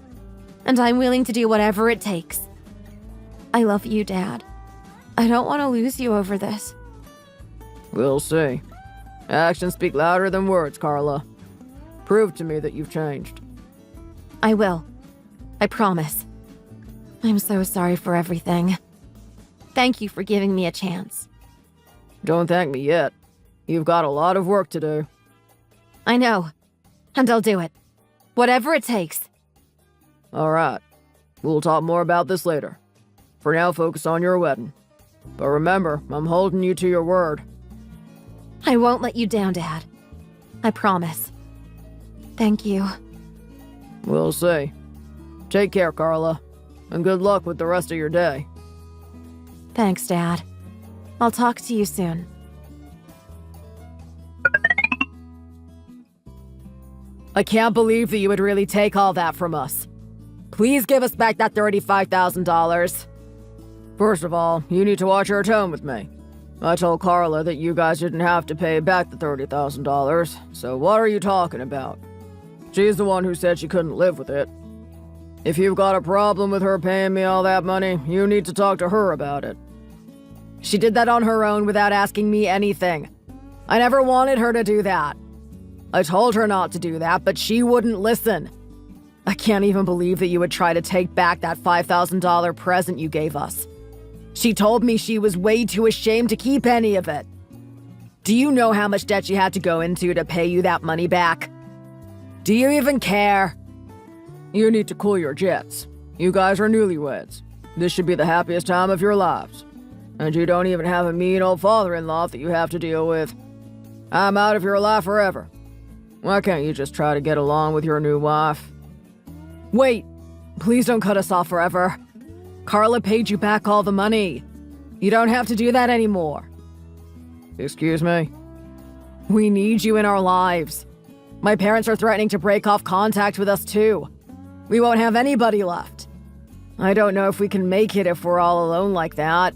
And I'm willing to do whatever it takes. I love you, Dad. I don't want to lose you over this. We'll see. Actions speak louder than words, Carla. Prove to me that you've changed. I will. I promise. I'm so sorry for everything. Thank you for giving me a chance. Don't thank me yet. You've got a lot of work to do. I know. And I'll do it. Whatever it takes. All right. We'll talk more about this later. For now, focus on your wedding. But remember, I'm holding you to your word. I won't let you down, Dad. I promise. Thank you. We'll see. Take care, Carla. And good luck with the rest of your day. Thanks, Dad. I'll talk to you soon. I can't believe that you would really take all that from us. Please give us back that $35,000. First of all, you need to watch your tone with me. I told Carla that you guys didn't have to pay back the $30,000, so what are you talking about? She's the one who said she couldn't live with it. If you've got a problem with her paying me all that money, you need to talk to her about it. She did that on her own without asking me anything. I never wanted her to do that. I told her not to do that, but she wouldn't listen. I can't even believe that you would try to take back that $5,000 present you gave us. She told me she was way too ashamed to keep any of it. Do you know how much debt she had to go into to pay you that money back? Do you even care? You need to cool your jets. You guys are newlyweds. This should be the happiest time of your lives. And you don't even have a mean old father-in-law that you have to deal with. I'm out of your life forever. Why can't you just try to get along with your new wife? Wait, please don't cut us off forever. Carla paid you back all the money. You don't have to do that anymore. Excuse me? We need you in our lives. My parents are threatening to break off contact with us too. We won't have anybody left. I don't know if we can make it if we're all alone like that.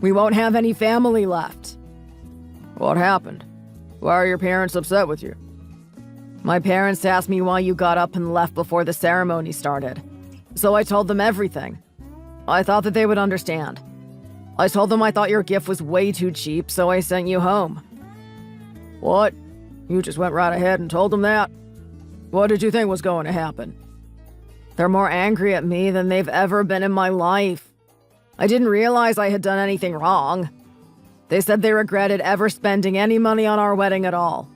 We won't have any family left. What happened? Why are your parents upset with you? My parents asked me why you got up and left before the ceremony started. So I told them everything. I thought that they would understand. I told them I thought your gift was way too cheap, so I sent you home. What? You just went right ahead and told them that? What did you think was going to happen? They're more angry at me than they've ever been in my life. I didn't realize I had done anything wrong. They said they regretted ever spending any money on our wedding at all.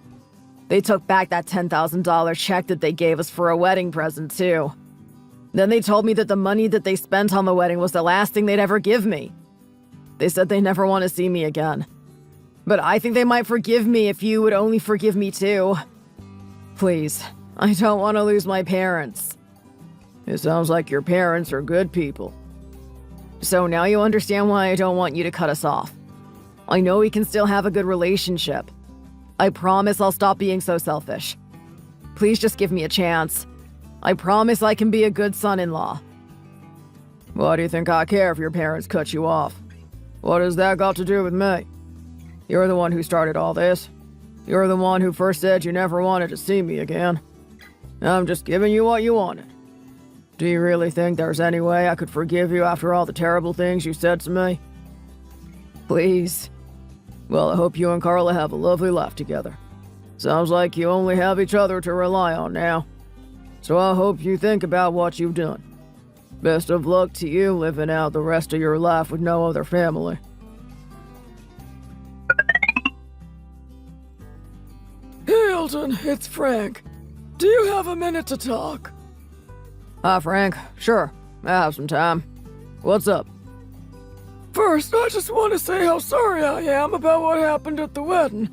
They took back that $10,000 check that they gave us for a wedding present, too. Then they told me that the money that they spent on the wedding was the last thing they'd ever give me. They said they never want to see me again. But I think they might forgive me if you would only forgive me too. Please, I don't want to lose my parents. It sounds like your parents are good people. So now you understand why I don't want you to cut us off. I know we can still have a good relationship. I promise I'll stop being so selfish. Please just give me a chance. I promise I can be a good son-in-law. Why do you think I care if your parents cut you off? What has that got to do with me? You're the one who started all this. You're the one who first said you never wanted to see me again. I'm just giving you what you wanted. Do you really think there's any way I could forgive you after all the terrible things you said to me? Please. Well, I hope you and Carla have a lovely life together. Sounds like you only have each other to rely on now. So I hope you think about what you've done. Best of luck to you living out the rest of your life with no other family. Hey, Elton, it's Frank. Do you have a minute to talk? Hi, Frank. Sure, I have some time. What's up? First, I just want to say how sorry I am about what happened at the wedding.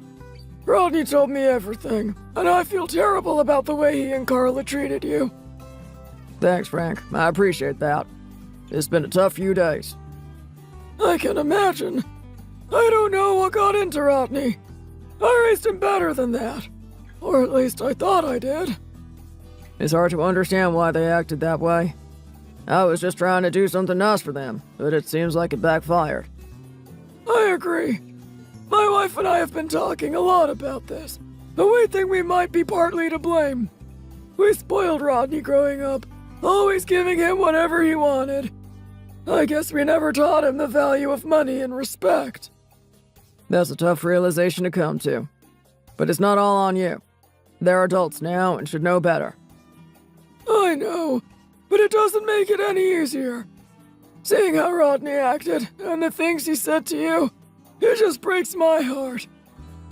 Rodney told me everything, and I feel terrible about the way he and Carla treated you. Thanks, Frank. I appreciate that. It's been a tough few days. I can imagine. I don't know what got into Rodney. I raised him better than that. Or at least I thought I did. It's hard to understand why they acted that way. I was just trying to do something nice for them, but it seems like it backfired. I agree. My wife and I have been talking a lot about this, but we think we might be partly to blame. We spoiled Rodney growing up, always giving him whatever he wanted. I guess we never taught him the value of money and respect. That's a tough realization to come to. But it's not all on you. They're adults now and should know better. I know, but it doesn't make it any easier. Seeing how Rodney acted and the things he said to you, it just breaks my heart.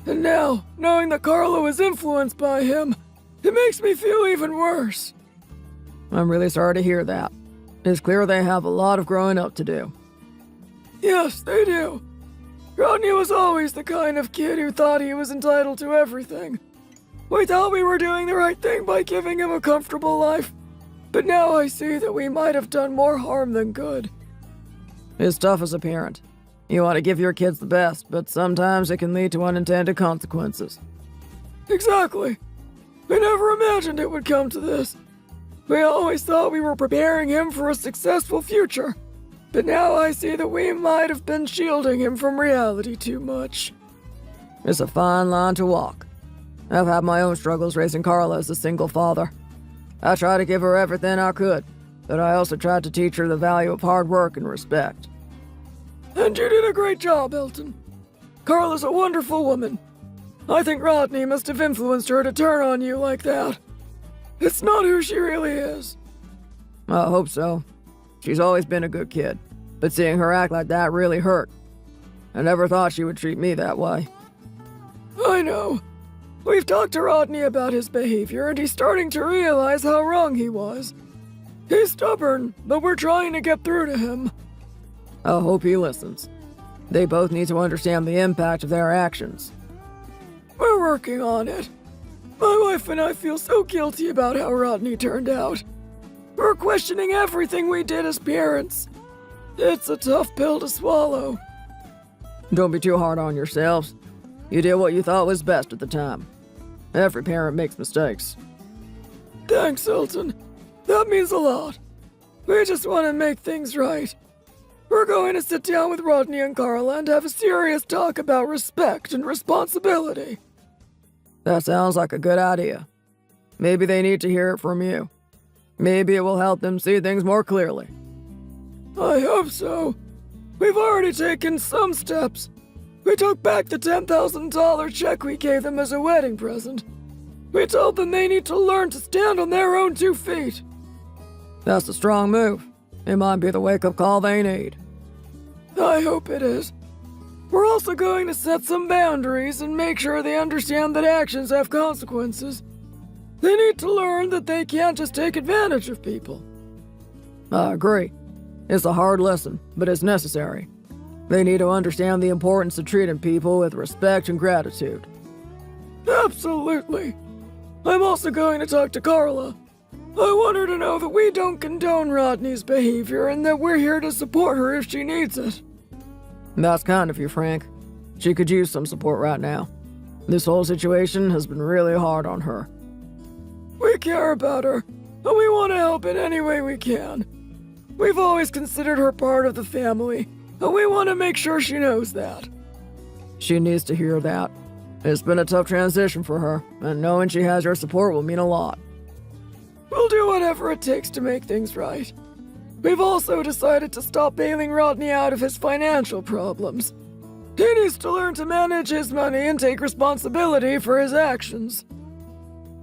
And now, knowing that Carla was influenced by him, it makes me feel even worse. I'm really sorry to hear that. It's clear they have a lot of growing up to do. Yes, they do. Rodney was always the kind of kid who thought he was entitled to everything. We thought we were doing the right thing by giving him a comfortable life, but now I see that we might have done more harm than good. It's tough as a parent. You want to give your kids the best, but sometimes it can lead to unintended consequences. Exactly. We never imagined it would come to this. We always thought we were preparing him for a successful future, but now I see that we might have been shielding him from reality too much. It's a fine line to walk. I've had my own struggles raising Carla as a single father. I tried to give her everything I could, but I also tried to teach her the value of hard work and respect. And you did a great job, Elton. Carla's a wonderful woman. I think Rodney must have influenced her to turn on you like that. It's not who she really is. I hope so. She's always been a good kid, but seeing her act like that really hurt. I never thought she would treat me that way. I know. We've talked to Rodney about his behavior, and he's starting to realize how wrong he was. He's stubborn, but we're trying to get through to him. I hope he listens. They both need to understand the impact of their actions. We're working on it. My wife and I feel so guilty about how Rodney turned out. We're questioning everything we did as parents. It's a tough pill to swallow. Don't be too hard on yourselves. You did what you thought was best at the time. Every parent makes mistakes. Thanks, Elton. That means a lot. We just want to make things right. We're going to sit down with Rodney and Carla and have a serious talk about respect and responsibility. That sounds like a good idea. Maybe they need to hear it from you. Maybe it will help them see things more clearly. I hope so. We've already taken some steps. We took back the $10,000 check we gave them as a wedding present. We told them they need to learn to stand on their own 2 feet. That's a strong move. It might be the wake-up call they need. I hope it is. We're also going to set some boundaries and make sure they understand that actions have consequences. They need to learn that they can't just take advantage of people. I agree. It's a hard lesson, but it's necessary. They need to understand the importance of treating people with respect and gratitude. Absolutely. I'm also going to talk to Carla. I want her to know that we don't condone Rodney's behavior and that we're here to support her if she needs it. That's kind of you, Frank. She could use some support right now. This whole situation has been really hard on her. We care about her, and we want to help in any way we can. We've always considered her part of the family, and we want to make sure she knows that. She needs to hear that. It's been a tough transition for her, and knowing she has your support will mean a lot. We'll do whatever it takes to make things right. We've also decided to stop bailing Rodney out of his financial problems. He needs to learn to manage his money and take responsibility for his actions.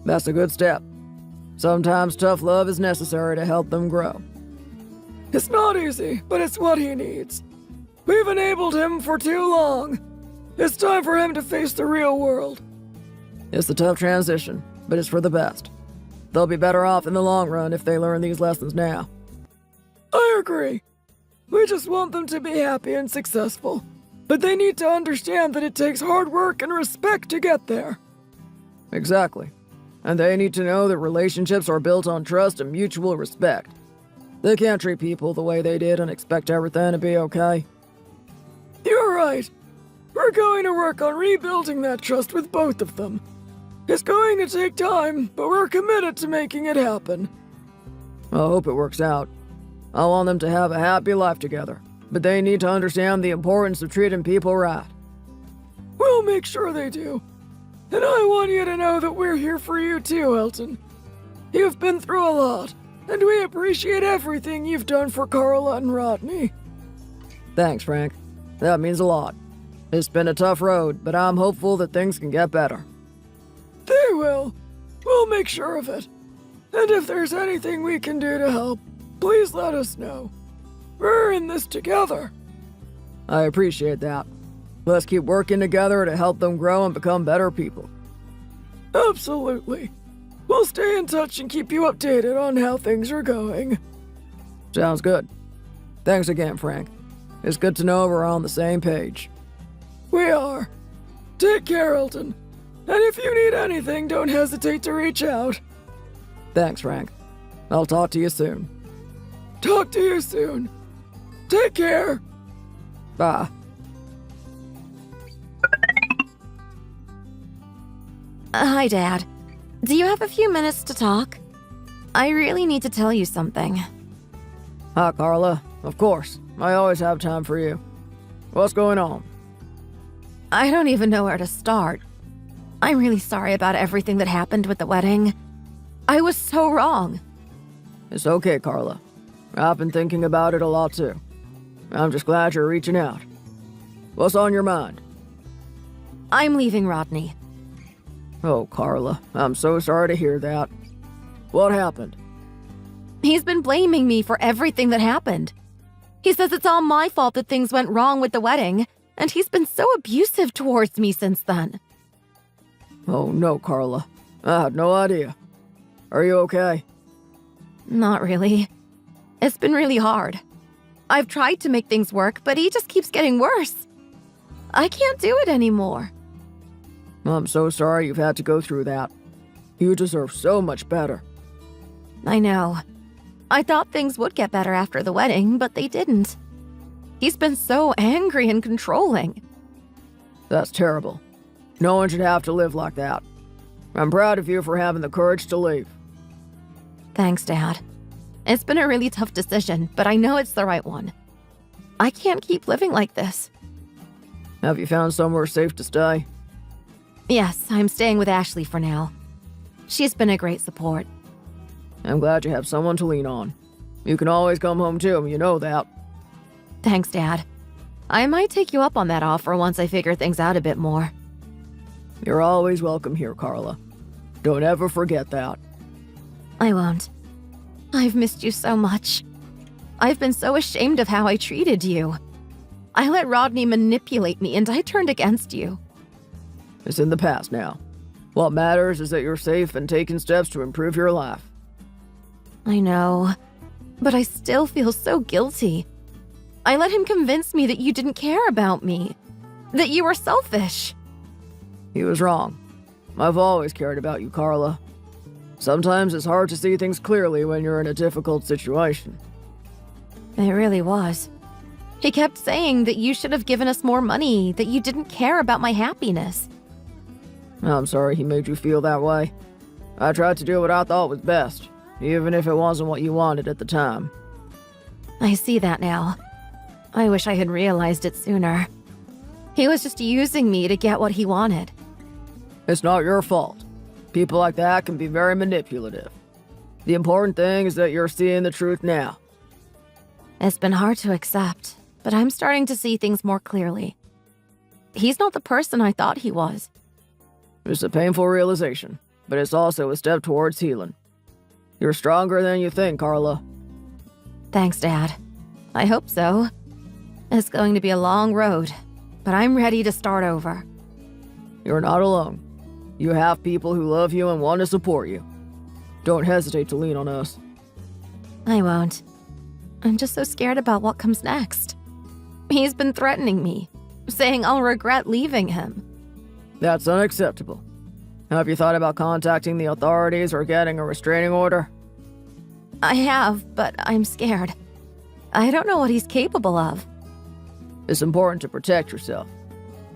That's a good step. Sometimes tough love is necessary to help them grow. It's not easy, but it's what he needs. We've enabled him for too long. It's time for him to face the real world. It's a tough transition, but it's for the best. They'll be better off in the long run if they learn these lessons now. I agree. We just want them to be happy and successful. But they need to understand that it takes hard work and respect to get there. Exactly. And they need to know that relationships are built on trust and mutual respect. They can't treat people the way they did and expect everything to be okay. You're right. We're going to work on rebuilding that trust with both of them. It's going to take time, but we're committed to making it happen. I hope it works out. I want them to have a happy life together, but they need to understand the importance of treating people right. We'll make sure they do. And I want you to know that we're here for you too, Elton. You've been through a lot, and we appreciate everything you've done for Carla and Rodney. Thanks, Frank. That means a lot. It's been a tough road, but I'm hopeful that things can get better. They will. We'll make sure of it. And if there's anything we can do to help, please let us know. We're in this together. I appreciate that. Let's keep working together to help them grow and become better people. Absolutely. We'll stay in touch and keep you updated on how things are going. Sounds good. Thanks again, Frank. It's good to know we're on the same page. We are. Take care, Elton. And if you need anything, don't hesitate to reach out. Thanks, Frank. I'll talk to you soon. Talk to you soon. Take care. Bye. Hi, Dad. Do you have a few minutes to talk? I really need to tell you something. Hi, Carla. Of course. I always have time for you. What's going on? I don't even know where to start. I'm really sorry about everything that happened with the wedding. I was so wrong. It's okay, Carla. I've been thinking about it a lot too. I'm just glad you're reaching out. What's on your mind? I'm leaving Rodney. Oh, Carla, I'm so sorry to hear that. What happened? He's been blaming me for everything that happened. He says it's all my fault that things went wrong with the wedding, and he's been so abusive towards me since then. Oh no, Carla. I had no idea. Are you okay? Not really. It's been really hard. I've tried to make things work, but he just keeps getting worse. I can't do it anymore. I'm so sorry you've had to go through that. You deserve so much better. I know. I thought things would get better after the wedding, but they didn't. He's been so angry and controlling. That's terrible. No one should have to live like that. I'm proud of you for having the courage to leave. Thanks, Dad. It's been a really tough decision, but I know it's the right one. I can't keep living like this. Have you found somewhere safe to stay? Yes, I'm staying with Ashley for now. She's been a great support. I'm glad you have someone to lean on. You can always come home too, you know that. Thanks, Dad. I might take you up on that offer once I figure things out a bit more. You're always welcome here, Carla. Don't ever forget that. I won't. I've missed you so much. I've been so ashamed of how I treated you. I let Rodney manipulate me and I turned against you. It's in the past now. What matters is that you're safe and taking steps to improve your life. I know, but I still feel so guilty. I let him convince me that you didn't care about me, that you were selfish. He was wrong. I've always cared about you, Carla. Sometimes it's hard to see things clearly when you're in a difficult situation. It really was. He kept saying that you should have given us more money, that you didn't care about my happiness. I'm sorry he made you feel that way. I tried to do what I thought was best, even if it wasn't what you wanted at the time. I see that now. I wish I had realized it sooner. He was just using me to get what he wanted. It's not your fault. People like that can be very manipulative. The important thing is that you're seeing the truth now. It's been hard to accept, but I'm starting to see things more clearly. He's not the person I thought he was. It's a painful realization, but it's also a step towards healing. You're stronger than you think, Carla. Thanks, Dad. I hope so. It's going to be a long road, but I'm ready to start over. You're not alone. You have people who love you and want to support you. Don't hesitate to lean on us. I won't. I'm just so scared about what comes next. He's been threatening me, saying I'll regret leaving him. That's unacceptable. Have you thought about contacting the authorities or getting a restraining order? I have, but I'm scared. I don't know what he's capable of. It's important to protect yourself.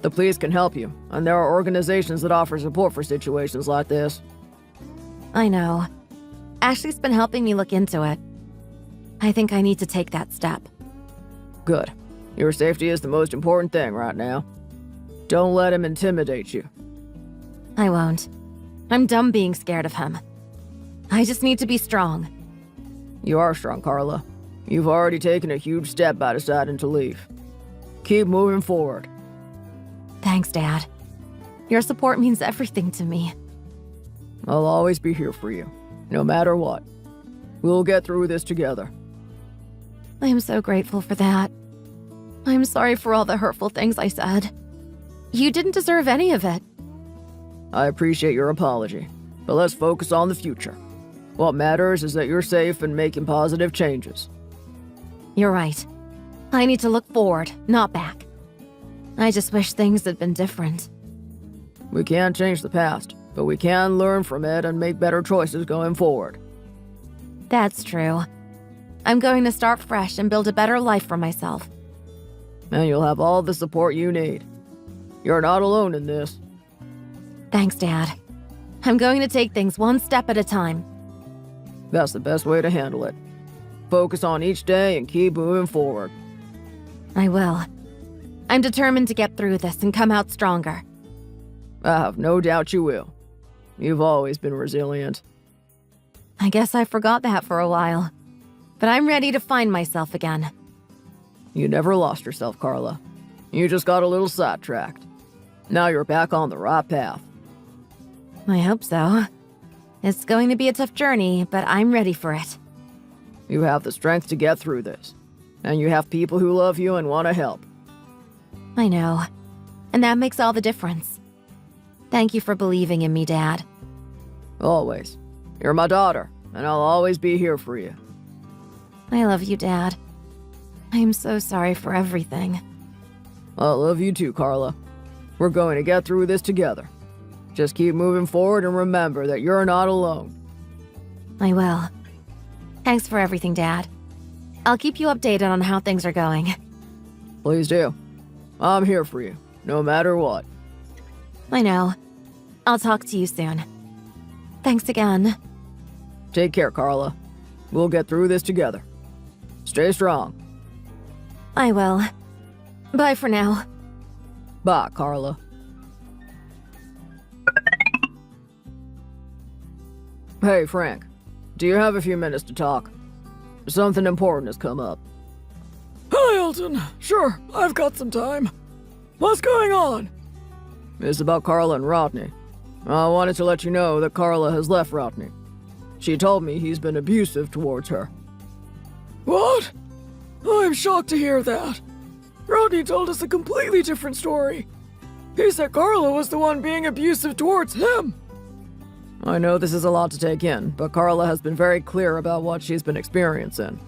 The police can help you, and there are organizations that offer support for situations like this. I know. Ashley's been helping me look into it. I think I need to take that step. Good. Your safety is the most important thing right now. Don't let him intimidate you. I won't. I'm done being scared of him. I just need to be strong. You are strong, Carla. You've already taken a huge step by deciding to leave. Keep moving forward. Thanks, Dad. Your support means everything to me. I'll always be here for you, no matter what. We'll get through this together. I am so grateful for that. I'm sorry for all the hurtful things I said. You didn't deserve any of it. I appreciate your apology, but let's focus on the future. What matters is that you're safe and making positive changes. You're right. I need to look forward, not back. I just wish things had been different. We can't change the past, but we can learn from it and make better choices going forward. That's true. I'm going to start fresh and build a better life for myself. And you'll have all the support you need. You're not alone in this. Thanks, Dad. I'm going to take things one step at a time. That's the best way to handle it. Focus on each day and keep moving forward. I will. I'm determined to get through this and come out stronger. I have no doubt you will. You've always been resilient. I guess I forgot that for a while. But I'm ready to find myself again. You never lost yourself, Carla. You just got a little sidetracked. Now you're back on the right path. I hope so. It's going to be a tough journey, but I'm ready for it. You have the strength to get through this. And you have people who love you and want to help. I know. And that makes all the difference. Thank you for believing in me, Dad. Always. You're my daughter, and I'll always be here for you. I love you, Dad. I am so sorry for everything. I love you too, Carla. We're going to get through this together. Just keep moving forward and remember that you're not alone. I will. Thanks for everything, Dad. I'll keep you updated on how things are going. Please do. I'm here for you, no matter what. I know. I'll talk to you soon. Thanks again. Take care, Carla. We'll get through this together. Stay strong. I will. Bye for now. Bye, Carla. Hey, Frank. Do you have a few minutes to talk? Something important has come up. Hi, Elton. Sure, I've got some time. What's going on? It's about Carla and Rodney. I wanted to let you know that Carla has left Rodney. She told me he's been abusive towards her. What? I'm shocked to hear that. Rodney told us a completely different story. He said Carla was the one being abusive towards him. I know this is a lot to take in, but Carla has been very clear about what she's been experiencing.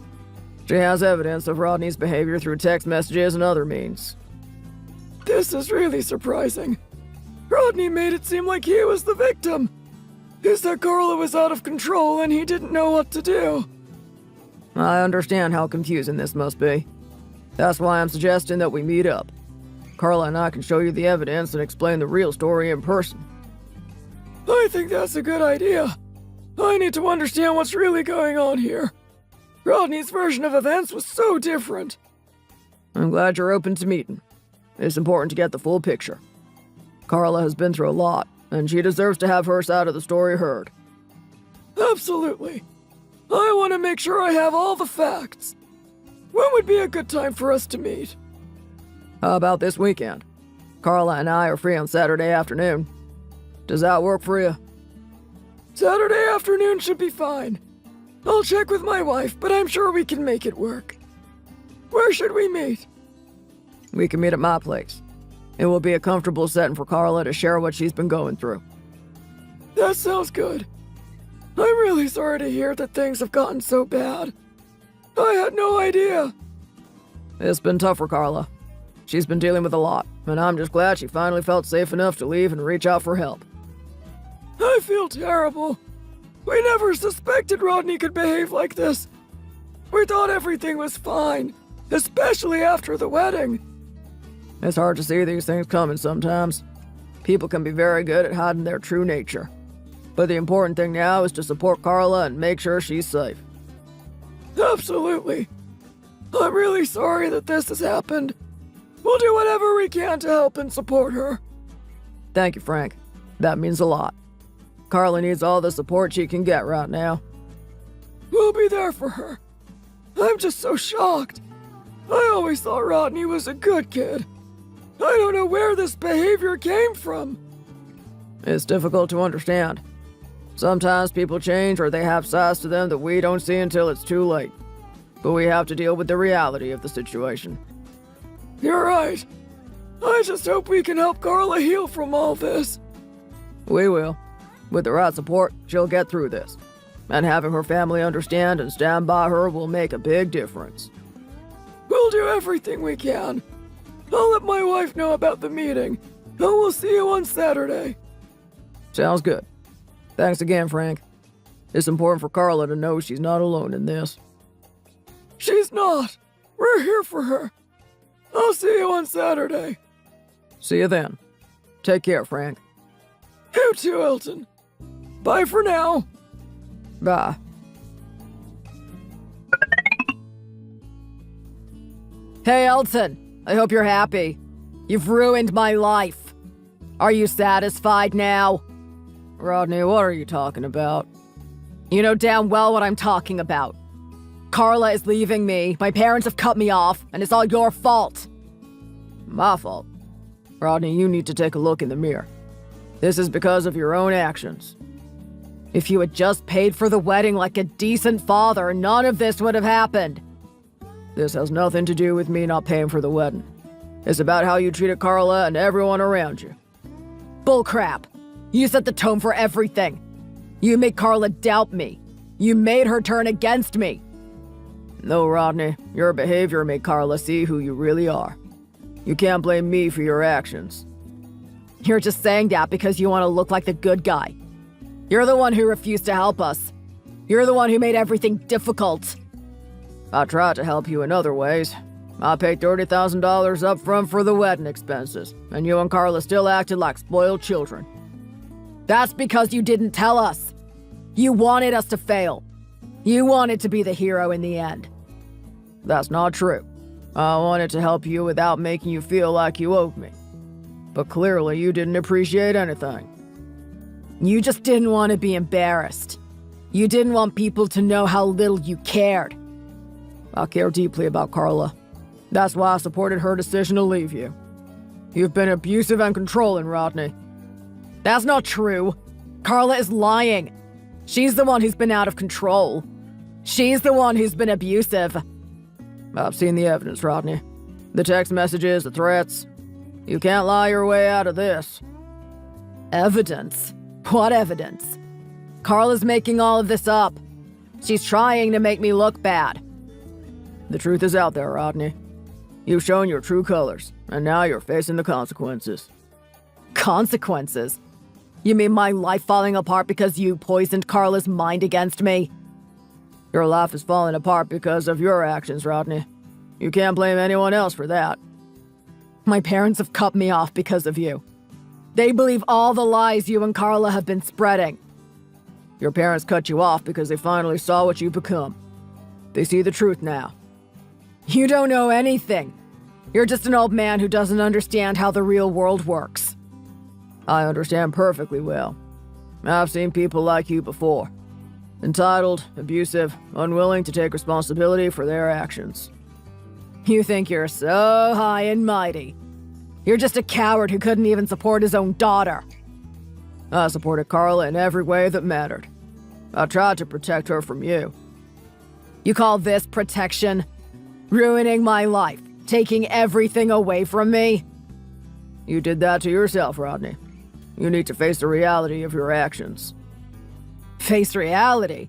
She has evidence of Rodney's behavior through text messages and other means. This is really surprising. Rodney made it seem like he was the victim. He said Carla was out of control and he didn't know what to do. I understand how confusing this must be. That's why I'm suggesting that we meet up. Carla and I can show you the evidence and explain the real story in person. I think that's a good idea. I need to understand what's really going on here. Rodney's version of events was so different. I'm glad you're open to meeting. It's important to get the full picture. Carla has been through a lot, and she deserves to have her side of the story heard. Absolutely. I want to make sure I have all the facts. When would be a good time for us to meet? How about this weekend? Carla and I are free on Saturday afternoon. Does that work for you? Saturday afternoon should be fine. I'll check with my wife, but I'm sure we can make it work. Where should we meet? We can meet at my place. It will be a comfortable setting for Carla to share what she's been going through. That sounds good. I'm really sorry to hear that things have gotten so bad. I had no idea. It's been tough for Carla. She's been dealing with a lot, and I'm just glad she finally felt safe enough to leave and reach out for help. I feel terrible. We never suspected Rodney could behave like this. We thought everything was fine, especially after the wedding. It's hard to see these things coming sometimes. People can be very good at hiding their true nature. But the important thing now is to support Carla and make sure she's safe. Absolutely. I'm really sorry that this has happened. We'll do whatever we can to help and support her. Thank you, Frank. That means a lot. Carla needs all the support she can get right now. We'll be there for her. I'm just so shocked. I always thought Rodney was a good kid. I don't know where this behavior came from. It's difficult to understand. Sometimes people change or they have sides to them that we don't see until it's too late. But we have to deal with the reality of the situation. You're right. I just hope we can help Carla heal from all this. We will. With the right support, she'll get through this. And having her family understand and stand by her will make a big difference. We'll do everything we can. I'll let my wife know about the meeting, and we'll see you on Saturday. Sounds good. Thanks again, Frank. It's important for Carla to know she's not alone in this. She's not. We're here for her. I'll see you on Saturday. See you then. Take care, Frank. You too, Elton. Bye for now. Bye. Hey, Elton. I hope you're happy. You've ruined my life. Are you satisfied now? Rodney, what are you talking about? You know damn well what I'm talking about. Carla is leaving me, my parents have cut me off, and it's all your fault. My fault? Rodney, you need to take a look in the mirror. This is because of your own actions. If you had just paid for the wedding like a decent father, none of this would have happened. This has nothing to do with me not paying for the wedding. It's about how you treated Carla and everyone around you. Bullcrap. You set the tone for everything. You made Carla doubt me. You made her turn against me. No, Rodney, your behavior made Carla see who you really are. You can't blame me for your actions. You're just saying that because you want to look like the good guy. You're the one who refused to help us. You're the one who made everything difficult. I tried to help you in other ways. I paid $30,000 up front for the wedding expenses, and you and Carla still acted like spoiled children. That's because you didn't tell us. You wanted us to fail. You wanted to be the hero in the end. That's not true. I wanted to help you without making you feel like you owed me. But clearly you didn't appreciate anything. You just didn't want to be embarrassed. You didn't want people to know how little you cared. I care deeply about Carla. That's why I supported her decision to leave you. You've been abusive and controlling, Rodney. That's not true. Carla is lying. She's the one who's been out of control. She's the one who's been abusive. I've seen the evidence, Rodney. The text messages, the threats. You can't lie your way out of this. Evidence? What evidence? Carla's making all of this up. She's trying to make me look bad. The truth is out there, Rodney. You've shown your true colors, and now you're facing the consequences. Consequences? You mean my life falling apart because you poisoned Carla's mind against me? Your life is falling apart because of your actions, Rodney. You can't blame anyone else for that. My parents have cut me off because of you. They believe all the lies you and Carla have been spreading. Your parents cut you off because they finally saw what you've become. They see the truth now. You don't know anything. You're just an old man who doesn't understand how the real world works. I understand perfectly well. I've seen people like you before. Entitled, abusive, unwilling to take responsibility for their actions. You think you're so high and mighty. You're just a coward who couldn't even support his own daughter. I supported Carla in every way that mattered. I tried to protect her from you. You call this protection? Ruining my life, taking everything away from me? You did that to yourself, Rodney. You need to face the reality of your actions. Face reality?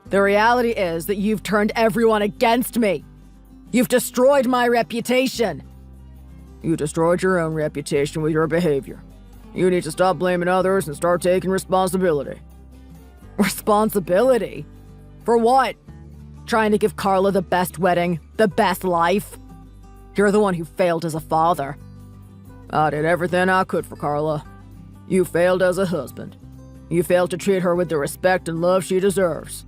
The reality is that you've turned everyone against me. You've destroyed my reputation. You destroyed your own reputation with your behavior. You need to stop blaming others and start taking responsibility. Responsibility? For what? Trying to give Carla the best wedding, the best life? You're the one who failed as a father. I did everything I could for Carla. You failed as a husband. You failed to treat her with the respect and love she deserves.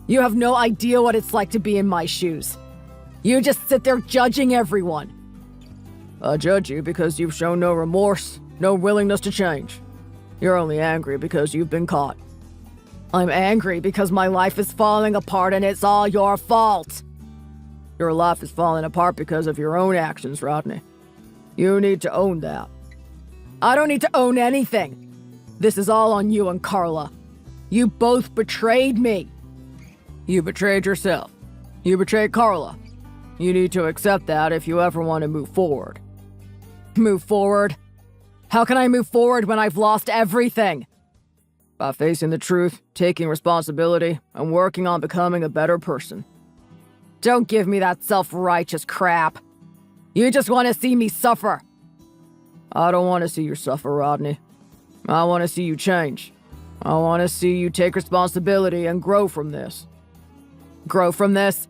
You have no idea what it's like to be in my shoes. You just sit there judging everyone. I judge you because you've shown no remorse, no willingness to change. You're only angry because you've been caught. I'm angry because my life is falling apart and it's all your fault. Your life is falling apart because of your own actions, Rodney. You need to own that. I don't need to own anything. This is all on you and Carla. You both betrayed me. You betrayed yourself. You betrayed Carla. You need to accept that if you ever want to move forward. Move forward? How can I move forward when I've lost everything? By facing the truth, taking responsibility, and working on becoming a better person. Don't give me that self-righteous crap. You just want to see me suffer. I don't want to see you suffer, Rodney. I want to see you change. I want to see you take responsibility and grow from this. Grow from this?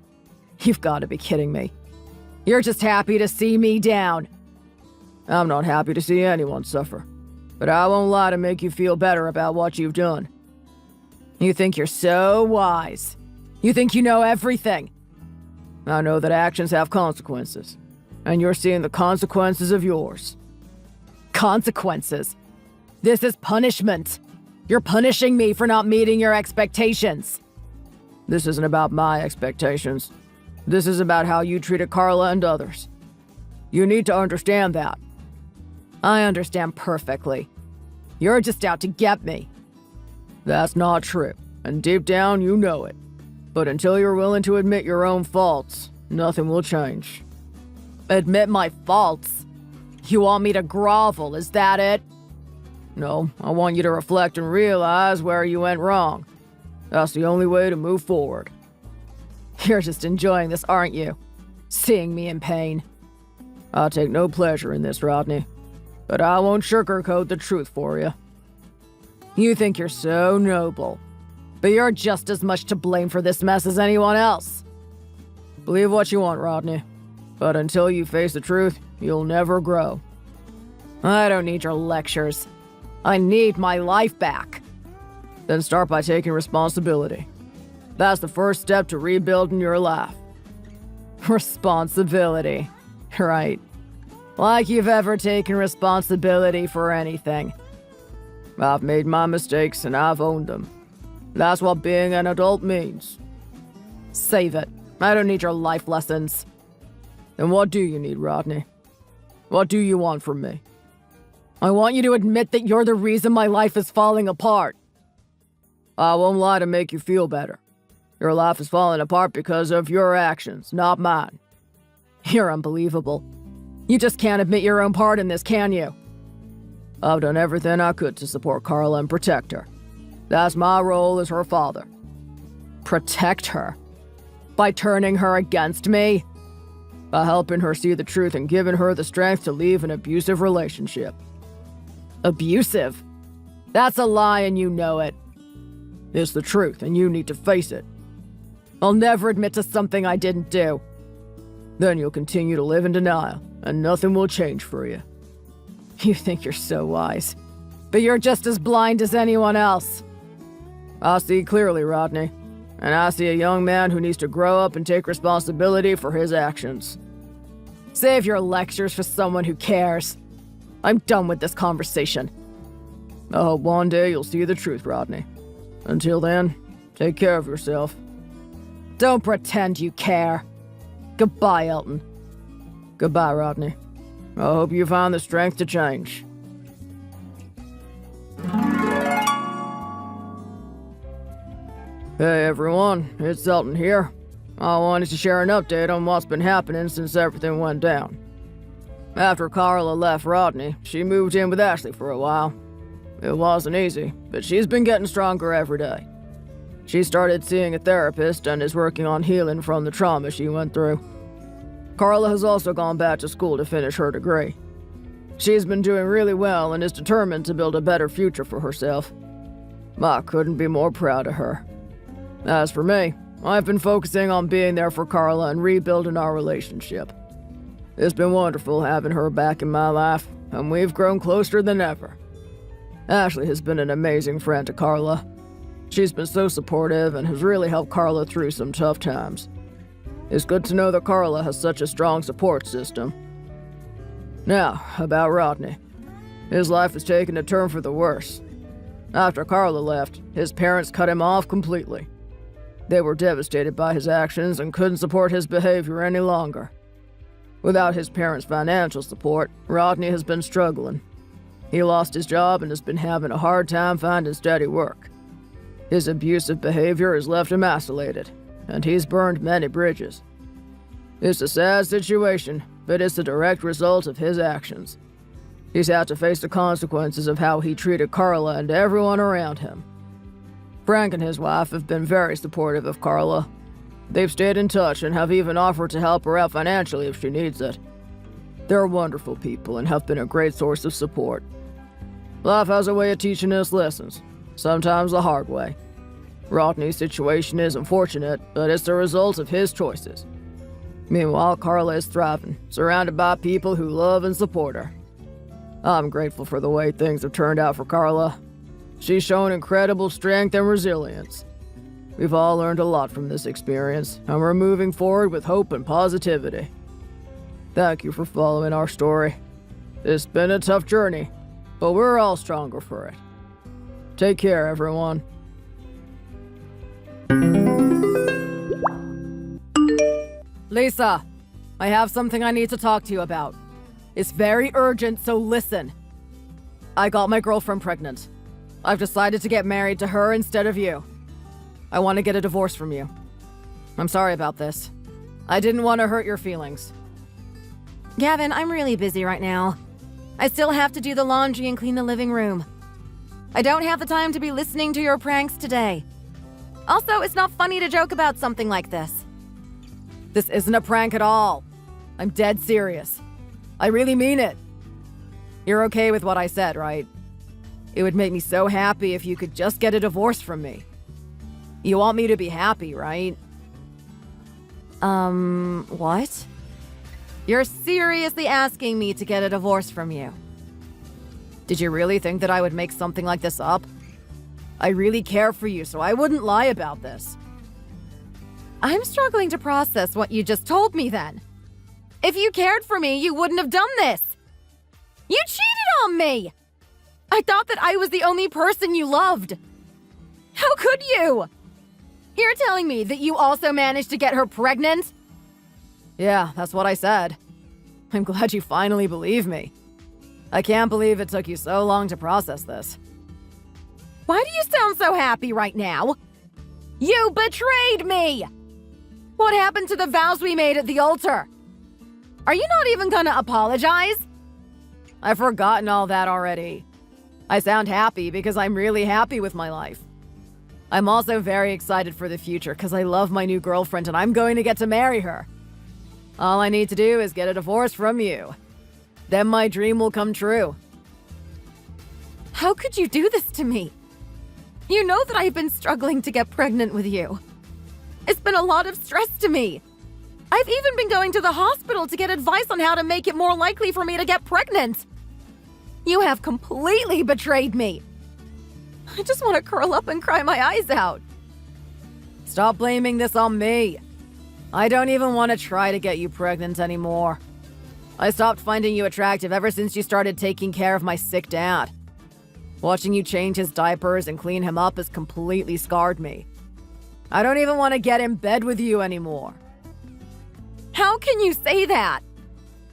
You've got to be kidding me. You're just happy to see me down. I'm not happy to see anyone suffer, but I won't lie to make you feel better about what you've done. You think you're so wise. You think you know everything. I know that actions have consequences, and you're seeing the consequences of yours. Consequences? This is punishment. You're punishing me for not meeting your expectations. This isn't about my expectations. This is about how you treated Carla and others. You need to understand that. I understand perfectly. You're just out to get me. That's not true, and deep down you know it. But until you're willing to admit your own faults, nothing will change. Admit my faults? You want me to grovel, is that it? No, I want you to reflect and realize where you went wrong. That's the only way to move forward. You're just enjoying this, aren't you? Seeing me in pain. I take no pleasure in this, Rodney. But I won't sugarcoat the truth for you. You think you're so noble, but you're just as much to blame for this mess as anyone else. Believe what you want, Rodney. But until you face the truth, you'll never grow. I don't need your lectures. I need my life back. Then start by taking responsibility. That's the first step to rebuilding your life. Responsibility. Right. Like you've ever taken responsibility for anything. I've made my mistakes and I've owned them. That's what being an adult means. Save it. I don't need your life lessons. Then what do you need, Rodney? What do you want from me? I want you to admit that you're the reason my life is falling apart. I won't lie to make you feel better. Your life is falling apart because of your actions, not mine. You're unbelievable. You just can't admit your own part in this, can you? I've done everything I could to support Carla and protect her. That's my role as her father. Protect her? By turning her against me? By helping her see the truth and giving her the strength to leave an abusive relationship. Abusive? That's a lie and you know it. It's the truth and you need to face it. I'll never admit to something I didn't do. Then you'll continue to live in denial, and nothing will change for you. You think you're so wise, but you're just as blind as anyone else. I see clearly, Rodney, and I see a young man who needs to grow up and take responsibility for his actions. Save your lectures for someone who cares. I'm done with this conversation. I hope one day you'll see the truth, Rodney. Until then, take care of yourself. Don't pretend you care. Goodbye, Elton. Goodbye, Rodney. I hope you find the strength to change. Hey everyone, it's Elton here. I wanted to share an update on what's been happening since everything went down. After Carla left Rodney, she moved in with Ashley for a while. It wasn't easy, but she's been getting stronger every day. She started seeing a therapist and is working on healing from the trauma she went through. Carla has also gone back to school to finish her degree. She's been doing really well and is determined to build a better future for herself. I couldn't be more proud of her. As for me, I've been focusing on being there for Carla and rebuilding our relationship. It's been wonderful having her back in my life, and we've grown closer than ever. Ashley has been an amazing friend to Carla. She's been so supportive and has really helped Carla through some tough times. It's good to know that Carla has such a strong support system. Now, about Rodney. His life has taken a turn for the worse. After Carla left, his parents cut him off completely. They were devastated by his actions and couldn't support his behavior any longer. Without his parents' financial support, Rodney has been struggling. He lost his job and has been having a hard time finding steady work. His abusive behavior has left him isolated, and he's burned many bridges. It's a sad situation, but it's a direct result of his actions. He's had to face the consequences of how he treated Carla and everyone around him. Frank and his wife have been very supportive of Carla. They've stayed in touch and have even offered to help her out financially if she needs it. They're wonderful people and have been a great source of support. Life has a way of teaching us lessons, sometimes the hard way. Rodney's situation is unfortunate, but it's the result of his choices. Meanwhile, Carla is thriving, surrounded by people who love and support her. I'm grateful for the way things have turned out for Carla. She's shown incredible strength and resilience. We've all learned a lot from this experience, and we're moving forward with hope and positivity. Thank you for following our story. It's been a tough journey, but we're all stronger for it. Take care, everyone. Lisa, I have something I need to talk to you about. It's very urgent, so listen. I got my girlfriend pregnant. I've decided to get married to her instead of you. I want to get a divorce from you. I'm sorry about this. I didn't want to hurt your feelings. Gavin, I'm really busy right now. I still have to do the laundry and clean the living room. I don't have the time to be listening to your pranks today. Also, it's not funny to joke about something like this. This isn't a prank at all. I'm dead serious. I really mean it. You're okay with what I said, right? It would make me so happy if you could just get a divorce from me. You want me to be happy, right? What? You're seriously asking me to get a divorce from you. Did you really think that I would make something like this up? I really care for you, so I wouldn't lie about this. I'm struggling to process what you just told me then. If you cared for me, you wouldn't have done this. You cheated on me! I thought that I was the only person you loved. How could you? You're telling me that you also managed to get her pregnant? Yeah, that's what I said. I'm glad you finally believe me. I can't believe it took you so long to process this. Why do you sound so happy right now? You betrayed me! What happened to the vows we made at the altar? Are you not even gonna apologize? I've forgotten all that already. I sound happy because I'm really happy with my life. I'm also very excited for the future because I love my new girlfriend and I'm going to get to marry her. All I need to do is get a divorce from you. Then my dream will come true. How could you do this to me? You know that I've been struggling to get pregnant with you. It's been a lot of stress to me. I've even been going to the hospital to get advice on how to make it more likely for me to get pregnant. You have completely betrayed me. I just want to curl up and cry my eyes out. Stop blaming this on me. I don't even want to try to get you pregnant anymore. I stopped finding you attractive ever since you started taking care of my sick dad. Watching you change his diapers and clean him up has completely scarred me. I don't even want to get in bed with you anymore. How can you say that?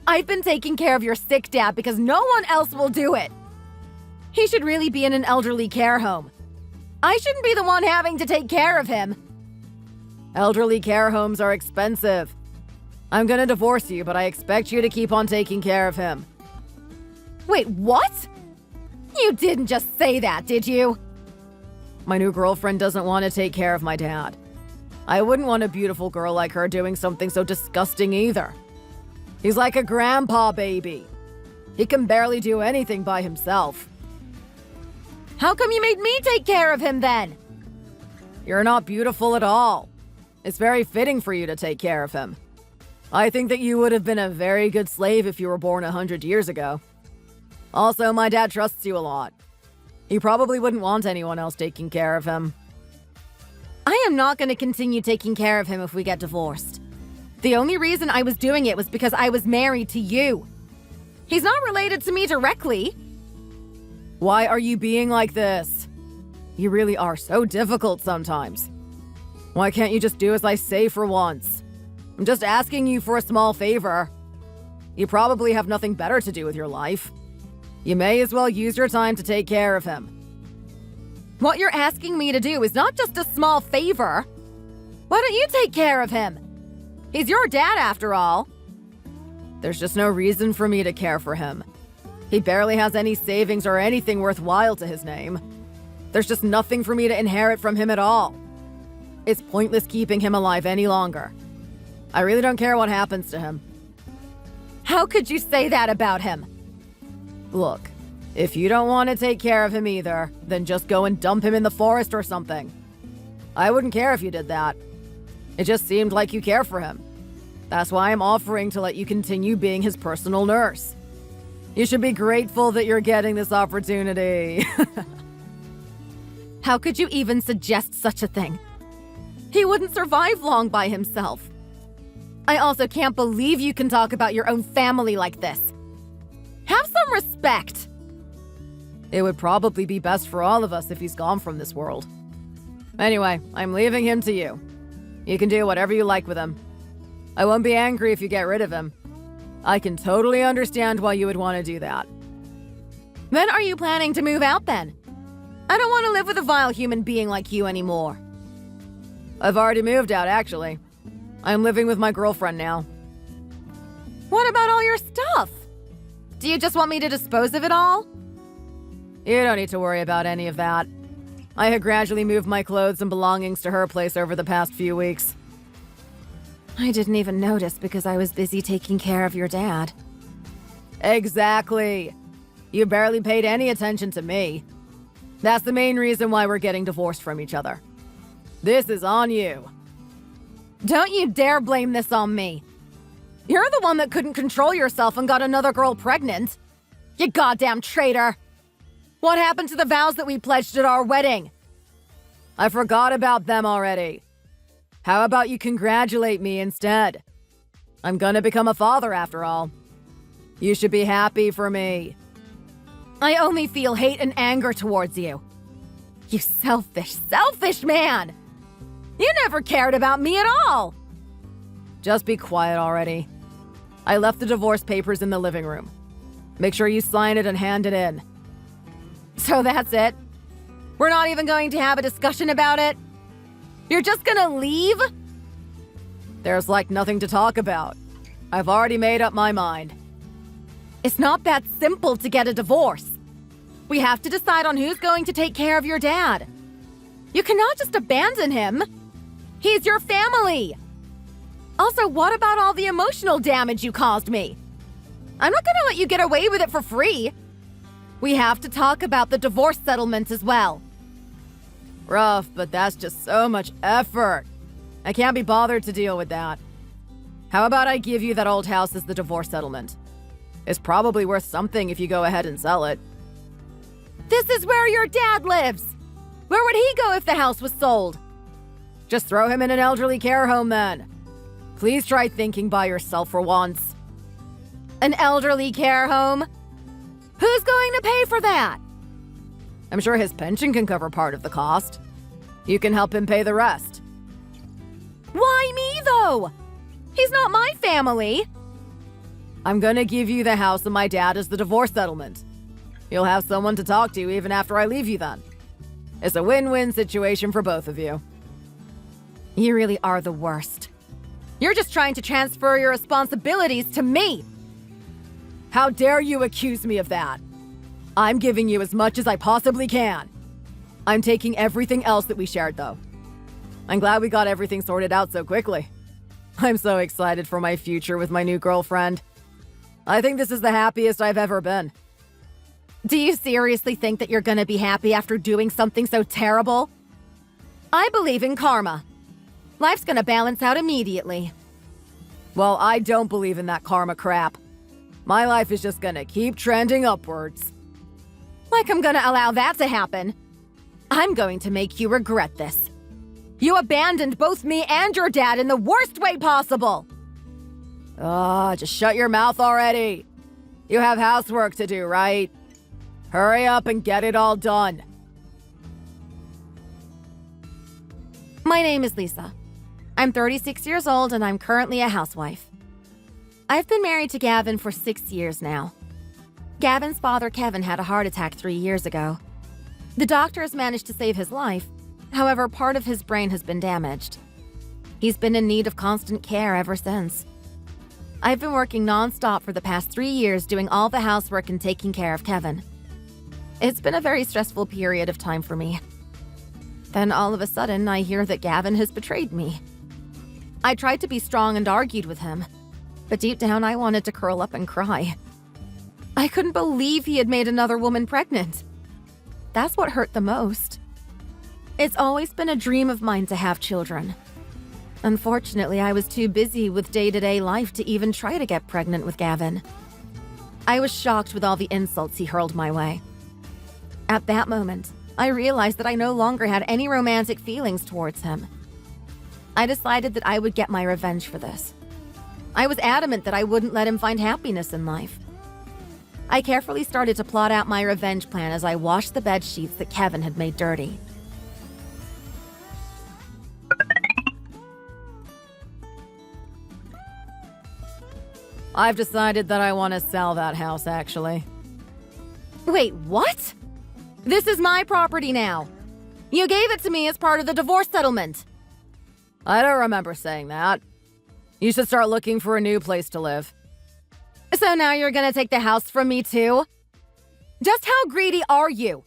I've been taking care of your sick dad because no one else will do it. He should really be in an elderly care home. I shouldn't be the one having to take care of him. Elderly care homes are expensive. I'm gonna divorce you, but I expect you to keep on taking care of him. Wait, what? You didn't just say that, did you? My new girlfriend doesn't want to take care of my dad. I wouldn't want a beautiful girl like her doing something so disgusting either. He's like a grandpa baby. He can barely do anything by himself. How come you made me take care of him then? You're not beautiful at all. It's very fitting for you to take care of him. I think that you would have been a very good slave if you were born 100 years ago. Also, my dad trusts you a lot. He probably wouldn't want anyone else taking care of him. am not going to continue taking care of him if we get divorced. The only reason I was doing it was because I was married to you. He's not related to me directly. Why are you being like this? You really are so difficult sometimes. Why can't you just do as I say for once? I'm just asking you for a small favor. You probably have nothing better to do with your life. You may as well use your time to take care of him. What you're asking me to do is not just a small favor. Why don't you take care of him? He's your dad after all. There's just no reason for me to care for him. He barely has any savings or anything worthwhile to his name. There's just nothing for me to inherit from him at all. It's pointless keeping him alive any longer. I really don't care what happens to him. How could you say that about him? Look, if you don't want to take care of him either, then just go and dump him in the forest or something. I wouldn't care if you did that. It just seemed like you care for him. That's why I'm offering to let you continue being his personal nurse. You should be grateful that you're getting this opportunity. How could you even suggest such a thing? He wouldn't survive long by himself. I also can't believe you can talk about your own family like this. Have some respect. It would probably be best for all of us if he's gone from this world. Anyway, I'm leaving him to you. You can do whatever you like with him. I won't be angry if you get rid of him. I can totally understand why you would want to do that. When are you planning to move out then? I don't want to live with a vile human being like you anymore. I've already moved out, actually. I'm living with my girlfriend now. What about all your stuff? Do you just want me to dispose of it all? You don't need to worry about any of that. I had gradually moved my clothes and belongings to her place over the past few weeks. I didn't even notice because I was busy taking care of your dad. Exactly. You barely paid any attention to me. That's the main reason why we're getting divorced from each other. This is on you. Don't you dare blame this on me. You're the one that couldn't control yourself and got another girl pregnant. You goddamn traitor. What happened to the vows that we pledged at our wedding? I forgot about them already. How about you congratulate me instead? I'm gonna become a father after all. You should be happy for me. I only feel hate and anger towards you. You selfish man! You never cared about me at all! Just be quiet already. I left the divorce papers in the living room. Make sure you sign it and hand it in. So that's it? We're not even going to have a discussion about it? You're just gonna leave? There's like nothing to talk about. I've already made up my mind. It's not that simple to get a divorce. We have to decide on who's going to take care of your dad. You cannot just abandon him. He's your family. Also, what about all the emotional damage you caused me? I'm not gonna let you get away with it for free. We have to talk about the divorce settlement as well. Rough, but that's just so much effort. I can't be bothered to deal with that. How about I give you that old house as the divorce settlement? It's probably worth something if you go ahead and sell it. This is where your dad lives! Where would he go if the house was sold? Just throw him in an elderly care home then. Please try thinking by yourself for once. An elderly care home? Who's going to pay for that? I'm sure his pension can cover part of the cost. You can help him pay the rest. Why me, though? He's not my family. I'm gonna give you the house and my dad as the divorce settlement. You'll have someone to talk to even after I leave you then. It's a win-win situation for both of you. You really are the worst. You're just trying to transfer your responsibilities to me. How dare you accuse me of that? I'm giving you as much as I possibly can. I'm taking everything else that we shared, though. I'm glad we got everything sorted out so quickly. I'm so excited for my future with my new girlfriend. I think this is the happiest I've ever been. Do you seriously think that you're gonna be happy after doing something so terrible? I believe in karma. Life's gonna balance out immediately. Well, I don't believe in that karma crap. My life is just gonna keep trending upwards. Like I'm gonna allow that to happen. I'm going to make you regret this. You abandoned both me and your dad in the worst way possible! Just shut your mouth already. You have housework to do, right? Hurry up and get it all done. My name is Lisa. I'm 36 years old and I'm currently a housewife. I've been married to Gavin for 6 years now. Gavin's father, Kevin, had a heart attack 3 years ago. The doctors managed to save his life. However, part of his brain has been damaged. He's been in need of constant care ever since. I've been working non-stop for the past 3 years doing all the housework and taking care of Kevin. It's been a very stressful period of time for me. Then all of a sudden, I hear that Gavin has betrayed me. I tried to be strong and argued with him, but deep down I wanted to curl up and cry. I couldn't believe he had made another woman pregnant. That's what hurt the most. It's always been a dream of mine to have children. Unfortunately, I was too busy with day-to-day life to even try to get pregnant with Gavin. I was shocked with all the insults he hurled my way. At that moment, I realized that I no longer had any romantic feelings towards him. I decided that I would get my revenge for this. I was adamant that I wouldn't let him find happiness in life. I carefully started to plot out my revenge plan as I washed the bed sheets that Kevin had made dirty. I've decided that I want to sell that house, actually. Wait, what? This is my property now. You gave it to me as part of the divorce settlement. I don't remember saying that. You should start looking for a new place to live. So now you're gonna take the house from me too? Just how greedy are you?